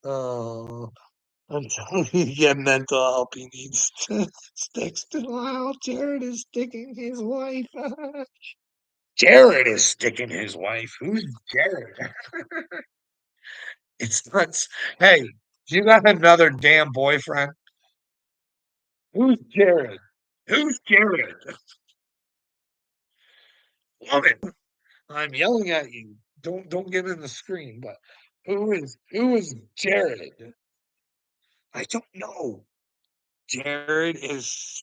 Oh, I'm telling you, yeah, mental help he needs sticks to wow. Jared is sticking his wife. Jared is sticking his wife. Who's Jared? It's nuts. Hey, you got another damn boyfriend? Who's Jared? Who's Jared? Woman, I'm yelling at you. Don't get in the screen, but who is Jared? I don't know. Jared is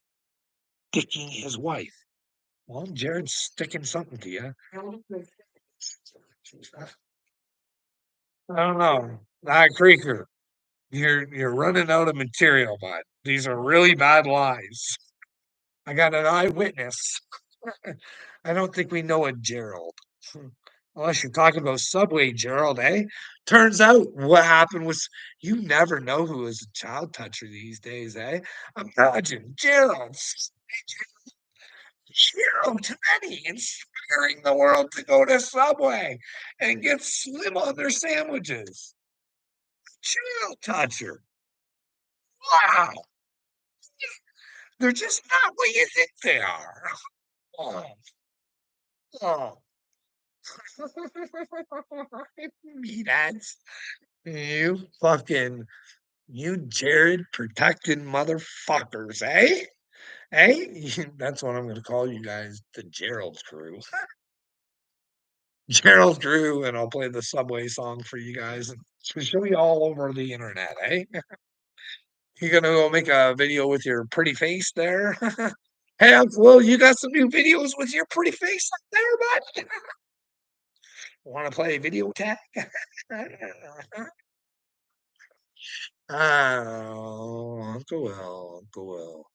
sticking his wife. Well, Jared's sticking something to you. I don't know. Creeker, you're running out of material, bud. These are really bad lies. I got an eyewitness. I don't think we know a Gerald. Unless you're talking about Subway Gerald, eh? Turns out what happened was you never know who is a child toucher these days, eh? Imagine Gerald Tenney inspiring the world to go to Subway and get slim on their sandwiches. Child toucher. Wow. They're just not what you think they are. Oh, oh. Meatheads. You fucking, you Jared protected motherfuckers, eh? Eh? That's what I'm going to call you guys, the Gerald crew. Gerald crew, and I'll play the Subway song for you guys. And she'll be all over the internet, eh? You gonna go make a video with your pretty face there? Hey, Uncle Will, you got some new videos with your pretty face up there, bud? Want to play video tag? Oh, Uncle Will, Uncle Will.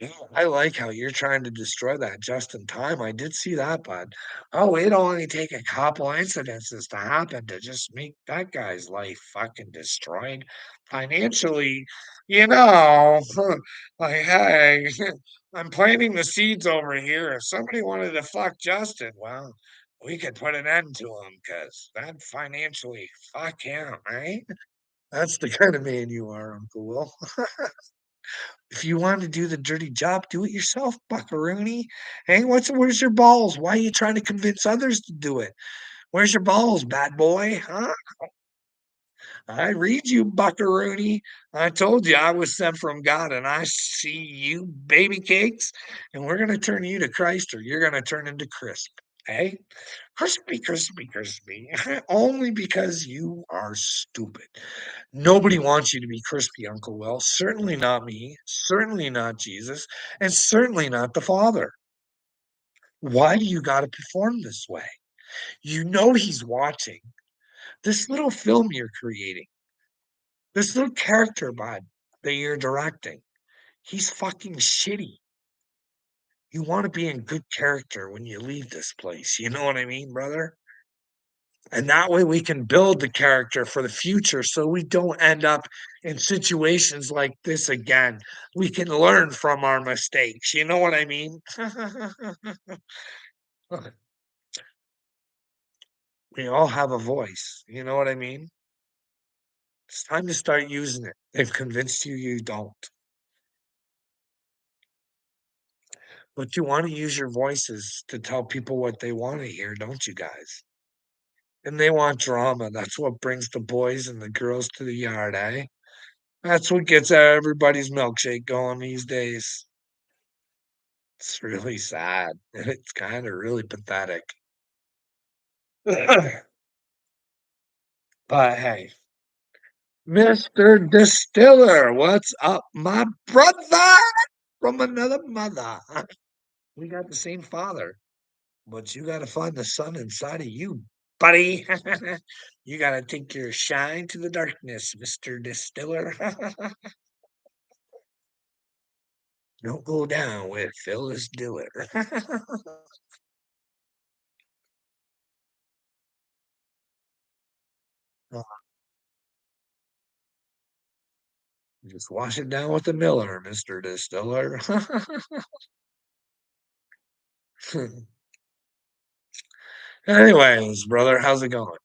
Yeah, I like how you're trying to destroy that just in time. I did see that, bud. Oh, it'd only take a couple incidences to happen to just make that guy's life fucking destroyed financially. You know, like, hey, I'm planting the seeds over here. If somebody wanted to fuck Justin, well, we could put an end to him because that financially, fuck him, right? That's the kind of man you are, Uncle Will. If you want to do the dirty job, do it yourself, buckaroony. Hey, where's your balls? Why are you trying to convince others to do it? Where's your balls, bad boy? Huh? I read you, buckaroony. I told you I was sent from God, and I see you, baby cakes, and we're gonna turn you to Christ, or you're gonna turn into crisp. Hey, crispy, crispy, crispy. Only because you are stupid. Nobody wants you to be crispy, Uncle Will. Certainly not me. Certainly not Jesus. And certainly not the Father. Why do you gotta perform this way? You know he's watching. This little film you're creating, this little character, bud, that you're directing, he's fucking shitty. You wanna be in good character when you leave this place, you know what I mean, brother? And that way we can build the character for the future so we don't end up in situations like this again. We can learn from our mistakes, you know what I mean? We all have a voice, you know what I mean? It's time to start using it. They've convinced you you don't. But you wanna use your voices to tell people what they wanna hear, don't you guys? And they want drama. That's what brings the boys and the girls to the yard, eh? That's what gets everybody's milkshake going these days. It's really sad, and it's kinda really pathetic. But hey, Mr. Distiller, what's up, my brother from another mother? We got the same father, but you gotta find the sun inside of you, buddy. You gotta take your shine to the darkness, Mr. Distiller. Don't go down with Phyllis Diller. Just wash it down with the Miller, Mr. Distiller. Anyways, brother, how's it going?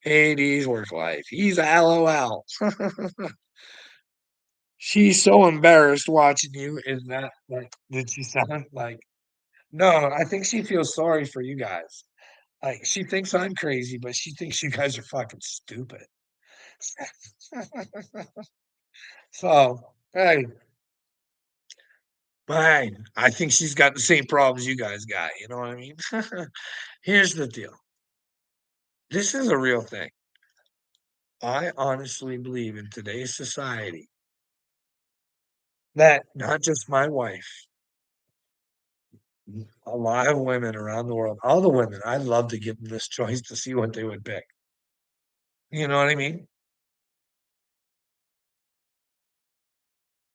Hades work life. He's a LOL. She's so embarrassed watching you. Is that like, did she sound like, no, I think she feels sorry for you guys. Like, she thinks I'm crazy, but she thinks you guys are fucking stupid. So, hey, but hey, I think she's got the same problems you guys got. You know what I mean? Here's the deal. This is a real thing. I honestly believe in today's society that not just my wife, a lot of women around the world, all the women, I'd love to give them this choice to see what they would pick. You know what I mean?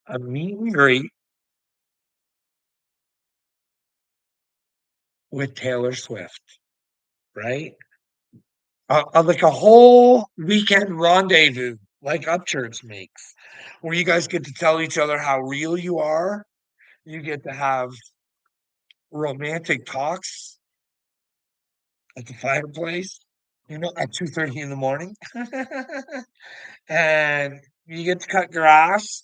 A meet and greet with Taylor Swift, right? Like a whole weekend rendezvous, like Upchurch makes, where you guys get to tell each other how real you are. You get to have romantic talks at the fireplace, at 2:30 in the morning. And you get to cut grass,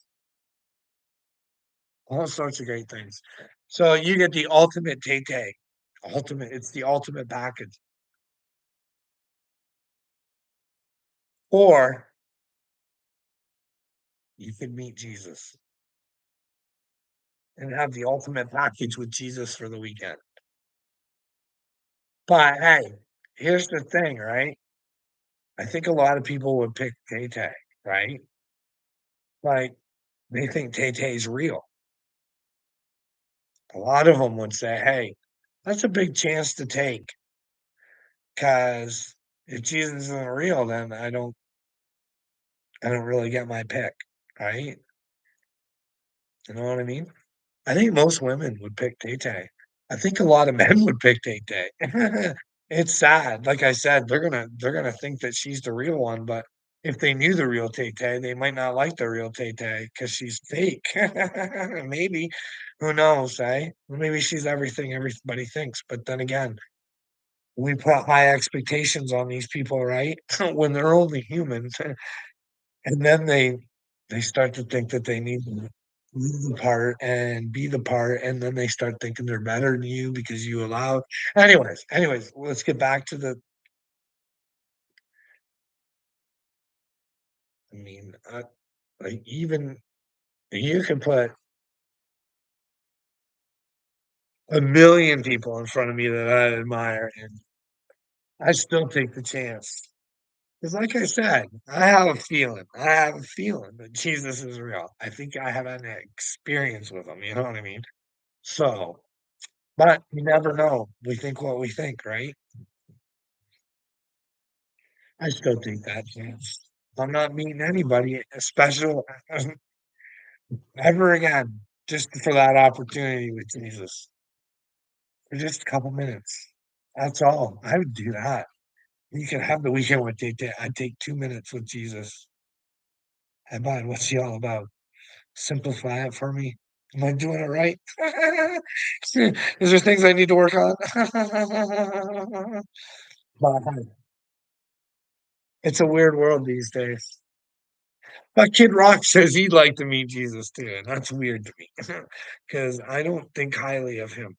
all sorts of great things. So you get the ultimate Tay-Tay. It's the ultimate package. Or you could meet Jesus and have the ultimate package with Jesus for the weekend. But hey, here's the thing, right? I think a lot of people would pick Tay-Tay, right? Like, they think Tay-Tay's real. A lot of them would say, "Hey, that's a big chance to take, because if Jesus isn't real, then I don't really get my pick." Right? You know what I mean? I think most women would pick Tay-Tay. I think a lot of men would pick Tay-Tay. It's sad. Like I said, they're gonna think that she's the real one, but if they knew the real Tay-Tay, they might not like the real Tay-Tay because she's fake. Maybe. Who knows, eh? Maybe she's everything everybody thinks, but then again, we put high expectations on these people, right? When they're only human, and then they start to think that they need to do the part and be the part, and then they start thinking they're better than you because you allow. Anyways, let's get back to the. I mean, like, even you can put a million people in front of me that I admire, and I still take the chance. Because, like I said, I have a feeling that Jesus is real. I think I have an experience with him. You know what I mean? So, but you never know. We think what we think, right? I still think that chance. I'm not meeting anybody special ever again just for that opportunity with Jesus for just a couple minutes. That's all. I would do that. You can have the weekend with I'd take 2 minutes with Jesus. Hey, bud, what's he all about? Simplify it for me. Am I doing it right? Is there things I need to work on? But it's a weird world these days. But Kid Rock says he'd like to meet Jesus too, and that's weird to me because I don't think highly of him.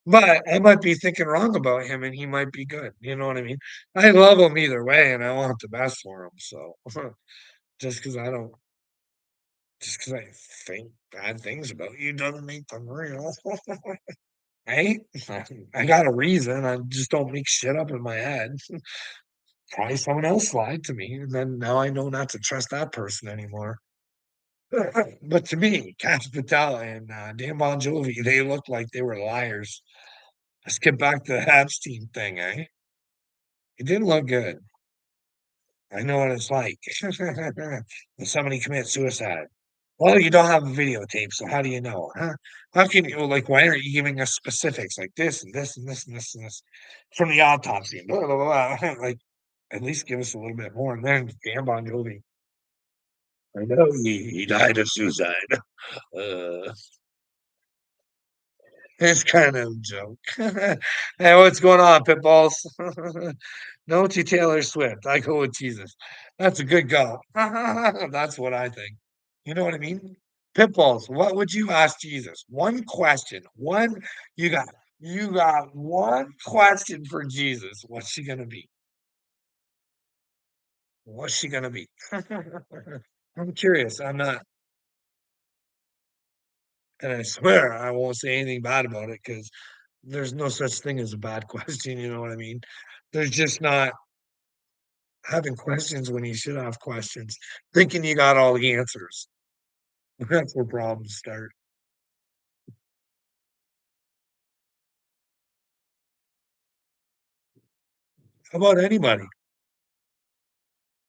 But I might be thinking wrong about him, and he might be good. You know what I mean? I love him either way, and I want the best for him. So just because I don't, just because I think bad things about you doesn't make them real, right? I got a reason. I just don't make shit up in my head. Probably someone else lied to me, and then now I know not to trust that person anymore. But to me, Cash Patel and Dan Bon Jovi, they looked like they were liars. Let's get back to the Epstein thing, eh? It didn't look good. I know what it's like. When somebody commits suicide. Well, you don't have a videotape, so how do you know? Huh? How can you, like, why aren't you giving us specifics like this and this and this and this and this from the autopsy? Blah, blah, blah, blah. Like, at least give us a little bit more. And then Dan Bon Jovi, I know he died of suicide. Uh, It's kind of a joke. Hey, what's going on, Pitbulls? No to Taylor Swift. I go with Jesus. That's a good go. That's what I think. You know what I mean? Pitbulls, what would you ask Jesus? One question. You got you got one question for Jesus. What's she gonna be? What's she gonna be? I'm curious. I'm not, and I swear I won't say anything bad about it because there's no such thing as a bad question, you know what I mean? There's just not having questions when you should have questions, thinking you got all the answers. That's where problems start. How about anybody?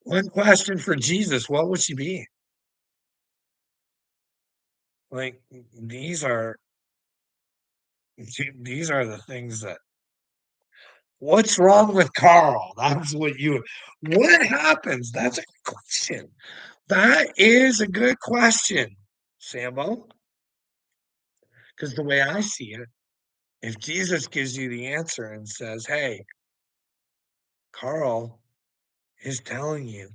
One question for Jesus, what would she be? Like these are these are the things that what's wrong with Carl? That's what happens? That's a good question. That is a good question, Sambo. Because the way I see it, if Jesus gives you the answer and says, "Hey, Carl is telling you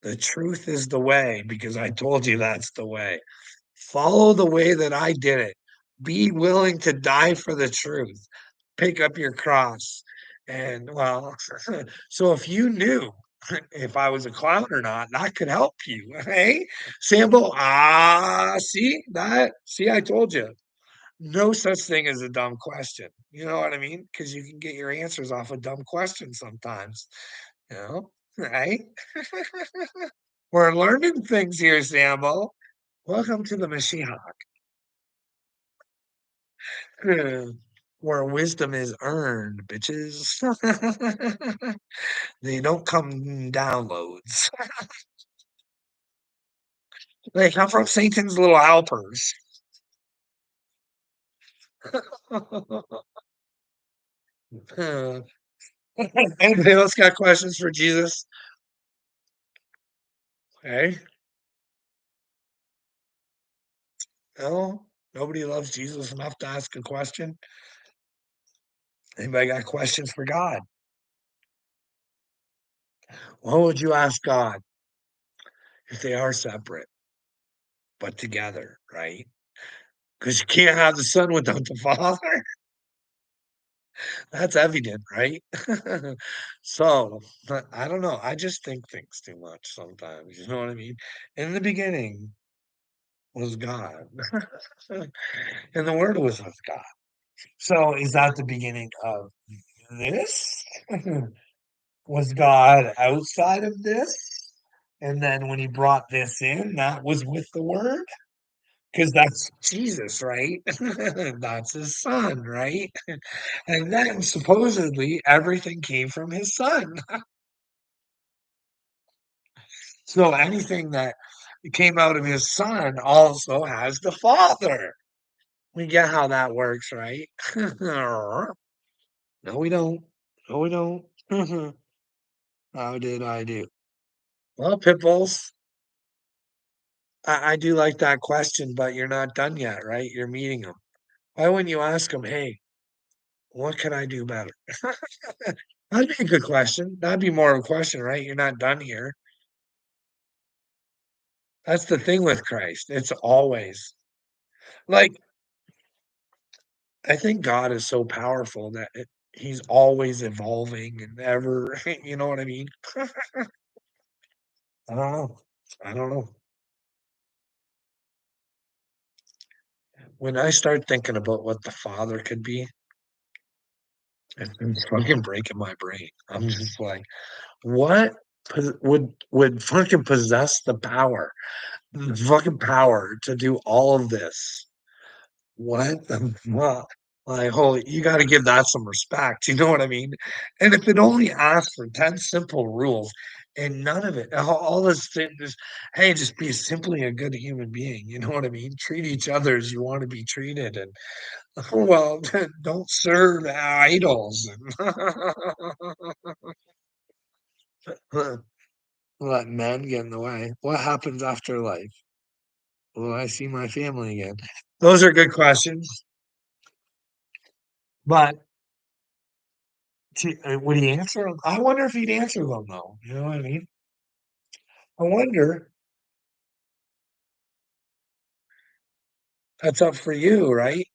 the truth is the way because I told you that's the way. Follow the way that I did it. Be willing to die for the truth. Pick up your cross." And well, so if you knew if I was a clown or not, that could help you. Hey, Sambo, see that? See, I told you. No such thing as a dumb question. You know what I mean? Because you can get your answers off a dumb question sometimes, you know, right? We're learning things here, Sambo. Welcome to the Mashiach, where wisdom is earned, bitches. They don't come in downloads. They come from Satan's little helpers. Anybody else got questions for Jesus? Hey, no, nobody loves Jesus enough to ask a question. Anybody got questions for God? What would you ask God if they are separate but together, right? Because you can't have the Son without the Father. That's evident, right? So, but I don't know. I just think things too much sometimes. You know what I mean? In the beginning was God, and the Word was with God. So, is that the beginning of this? Was God outside of this? And then when he brought this in, that was with the Word? because that's Jesus, right? That's his son, right? And then supposedly everything came from his son. So anything that came out of his son also has the father. We get how that works, right? No, we don't. No, we don't. How did I do? Well, pit bulls, I do like that question, but you're not done yet, right? You're meeting them. Why wouldn't you ask them, hey, what can I do better? That'd be a good question. That'd be more of a question, right? You're not done here. That's the thing with Christ. It's always like, I think God is so powerful that he's always evolving and ever, you know what I mean? I don't know. I don't know. When I start thinking about what the Father could be, it's fucking breaking my brain. I'm just like, what would fucking possess the fucking power to do all of this? What the fuck? Like, holy, you got to give that some respect. You know what I mean? And if it only asks for 10 simple rules and none of it, all this thing is, hey, just be simply a good human being. You know what I mean? Treat each other as you want to be treated. And, well, don't serve idols. And let men get in the way. What happens after life? Will I see my family again? Those are good questions. But would he answer 'em? I wonder if he'd answer them though, you know what I mean? I wonder. That's up for you, right?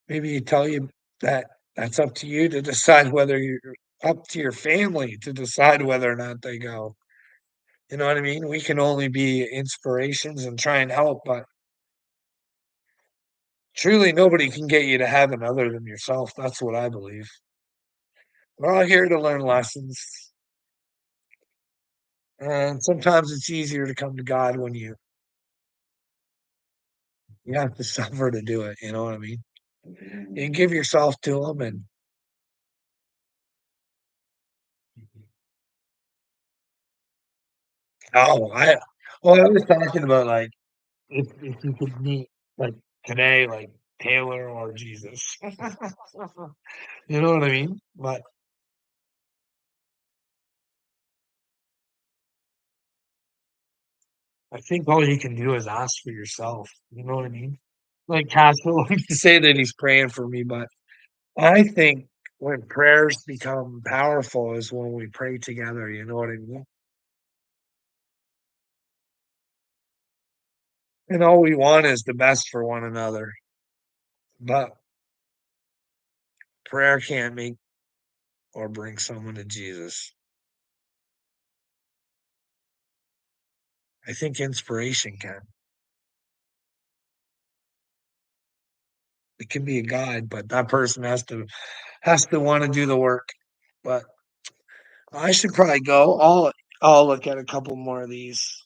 Maybe he'd tell you that that's up to you to decide whether you're up to your family to decide whether or not they go. You know what I mean? We can only be inspirations and try and help, but truly nobody can get you to heaven other than yourself. That's what I believe. We're all here to learn lessons, and sometimes it's easier to come to God when you have to suffer to do it, you know what I mean? You give yourself to Him and oh, I was talking about, like, if you could meet, like, today, like, Taylor or Jesus. You know what I mean? But I think all you can do is ask for yourself, you know what I mean? Like, Castle likes to say that he's praying for me, but I think when prayers become powerful is when we pray together, you know what I mean? And all we want is the best for one another, but prayer can't make or bring someone to Jesus. I think inspiration can. It can be a guide, but that person has to wanna do the work. But I should probably go. I'll look at a couple more of these.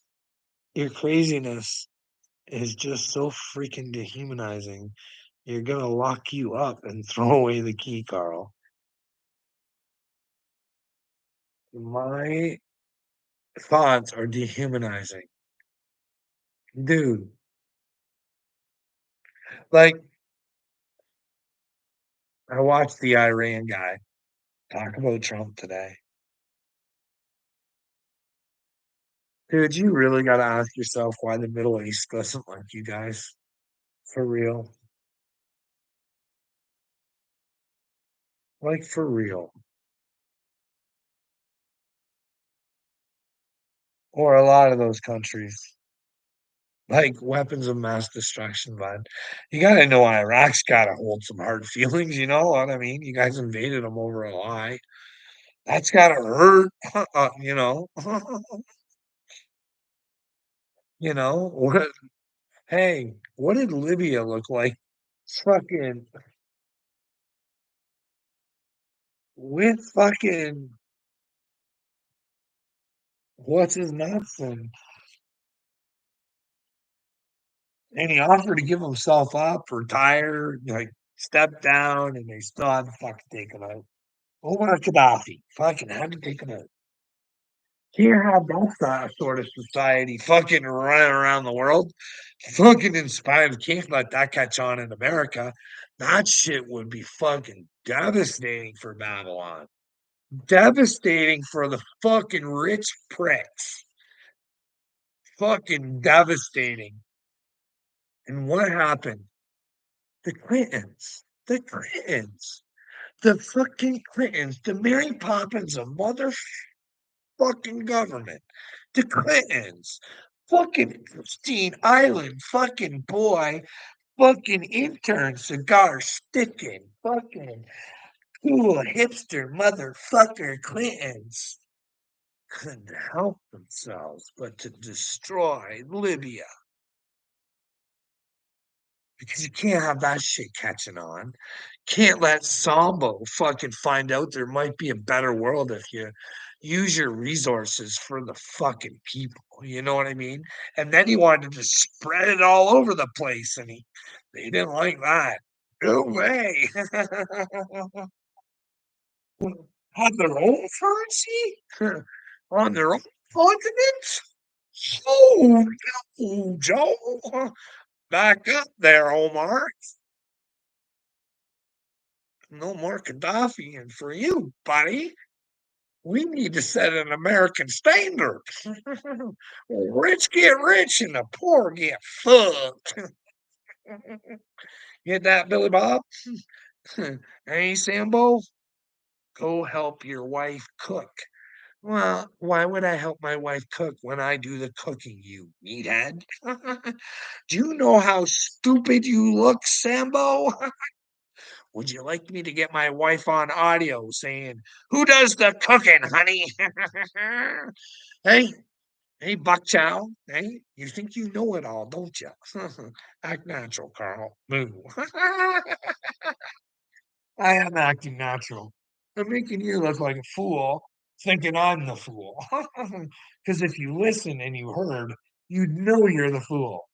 Your craziness is just so freaking dehumanizing. You're gonna lock you up and throw away the key, Carl. My thoughts are dehumanizing. Dude, like, I watched the Iran guy talk about Trump today. Dude, you really gotta ask yourself why the Middle East doesn't like you guys. For real. Like, for real. Or a lot of those countries. Like, weapons of mass destruction, but you gotta know Iraq's gotta hold some hard feelings, you know what I mean? You guys invaded them over a lie. That's gotta hurt, you know? You know? What hey, what did Libya look like? Fucking with fucking what's his nuts and And he offered to give himself up, retire, like step down, and they still had to fucking take him out. Omar Gaddafi, fucking had to take him out. Can't have that sort of society fucking running around the world. Fucking inspired. Can't let that catch on in America. That shit would be fucking devastating for Babylon. Devastating for the fucking rich pricks. Fucking devastating. And what happened? The Clintons. The Clintons. The fucking Clintons. The Mary Poppins of motherfucking government. The Clintons. Fucking Epstein Island. Fucking boy. Fucking intern cigar sticking. Fucking cool hipster motherfucker Clintons couldn't help themselves but to destroy Libya. Because you can't have that shit catching on. Can't let Sambo fucking find out there might be a better world if you use your resources for the fucking people. You know what I mean? And then he wanted to spread it all over the place, and they didn't like that. No way. On their own currency? On their own continent? Oh, no, Joe. Back up there, Omar. No more Gaddafi and for you, buddy. We need to set an American standard. Rich get rich and the poor get fucked. Get that, Billy Bob? Hey, Sambo, go help your wife cook. Well, why would I help my wife cook when I do the cooking, you meathead? Do you know how stupid you look, Sambo? Would you like me to get my wife on audio saying, "Who does the cooking, honey?" Hey, hey, Buck Chow. Hey, you think you know it all, don't you? Act natural, Carl. Moo. I am acting natural. I'm making you look like a fool, thinking I'm the fool. Because if you listen and you heard, you'd know you're the fool.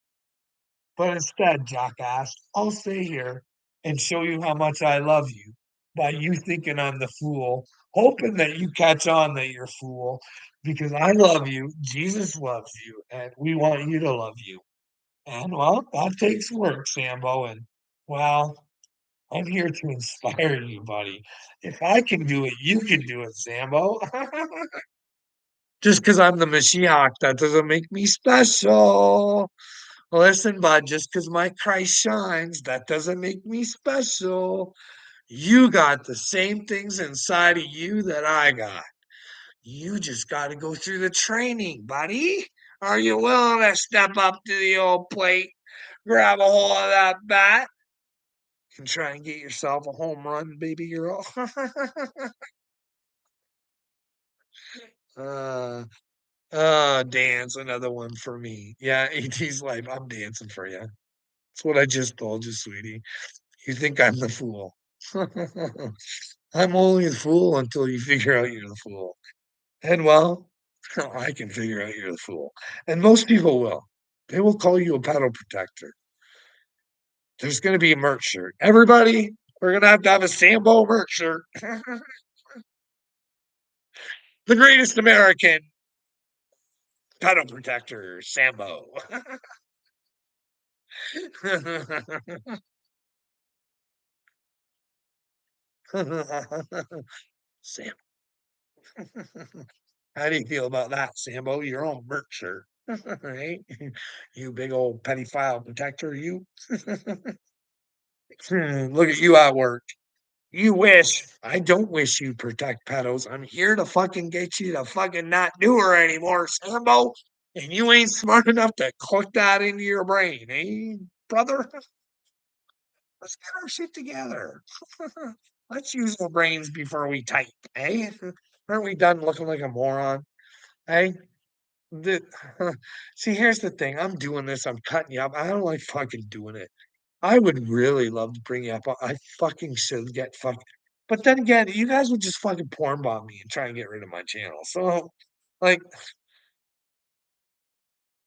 But instead, jackass, I'll stay here and show you how much I love you by you thinking I'm the fool, hoping that you catch on that you're a fool because I love you, Jesus loves you, and we want you to love you. And well, that takes work, Sambo. And well, I'm here to inspire you, buddy. If I can do it, you can do it, Sambo. Just because I'm the Mashiach, that doesn't make me special. Listen, bud, just because my Christ shines, that doesn't make me special. You got the same things inside of you that I got. You just got to go through the training, buddy. Are you willing to step up to the old plate, grab a hold of that bat, and try and get yourself a home run, baby girl? uh, dance, another one for me. Yeah, AT's life, I'm dancing for you. That's what I just told you, sweetie. You think I'm the fool. I'm only the fool until you figure out you're the fool. And well, I can figure out you're the fool. And most people will. They will call you a pedal protector. There's going to be a merch shirt. Everybody, we're going to have a Sambo merch shirt. The greatest American pedal protector, Sambo. Sam. How do you feel about that, Sambo? Your own merch shirt. Right? You big old petty file protector, you. Look at you at work. You wish. I don't wish you protect pedos. I'm here to fucking get you to fucking not do her anymore, Sambo. And you ain't smart enough to click that into your brain, eh, brother? Let's get our shit together. Let's use our brains before we type, eh? Aren't we done looking like a moron? Eh? The, see, here's the thing. I'm doing this. I'm cutting you up. I don't like fucking doing it. I would really love to bring you up. I fucking should get fucked. But then again, you guys would just fucking porn bomb me and try and get rid of my channel. So, like,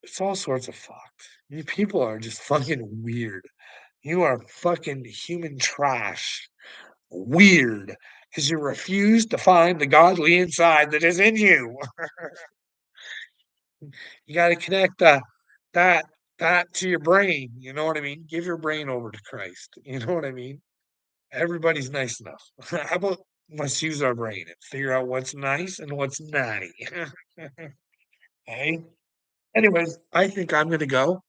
It's all sorts of fucked. You people are just fucking weird. You are fucking human trash. Weird, because you refuse to find the godly inside that is in you. You gotta connect, that that to your brain, you know what I mean? Give your brain over to Christ, you know what I mean? Everybody's nice enough. How about let's use our brain and figure out what's nice and what's naughty. Hey? Anyways, I think I'm gonna go,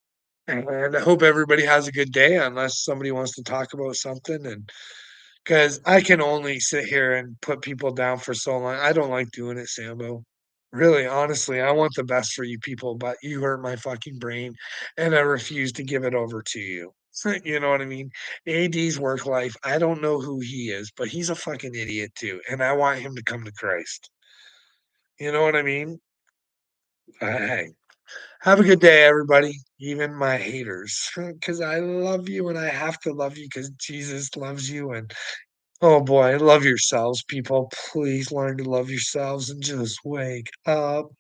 and I hope everybody has a good day unless somebody wants to talk about something, and because I can only sit here and put people down for so long. I don't like doing it, Sambo. Really, honestly, I want the best for you people, but you hurt my fucking brain, and I refuse to give it over to you. You know what I mean? AD's work life, I don't know who he is, but he's a fucking idiot too, and I want him to come to Christ. You know what I mean? Hey, have a good day, everybody, even my haters, because I love you and I have to love you because Jesus loves you. And oh boy, love yourselves, people. Please learn to love yourselves and just wake up.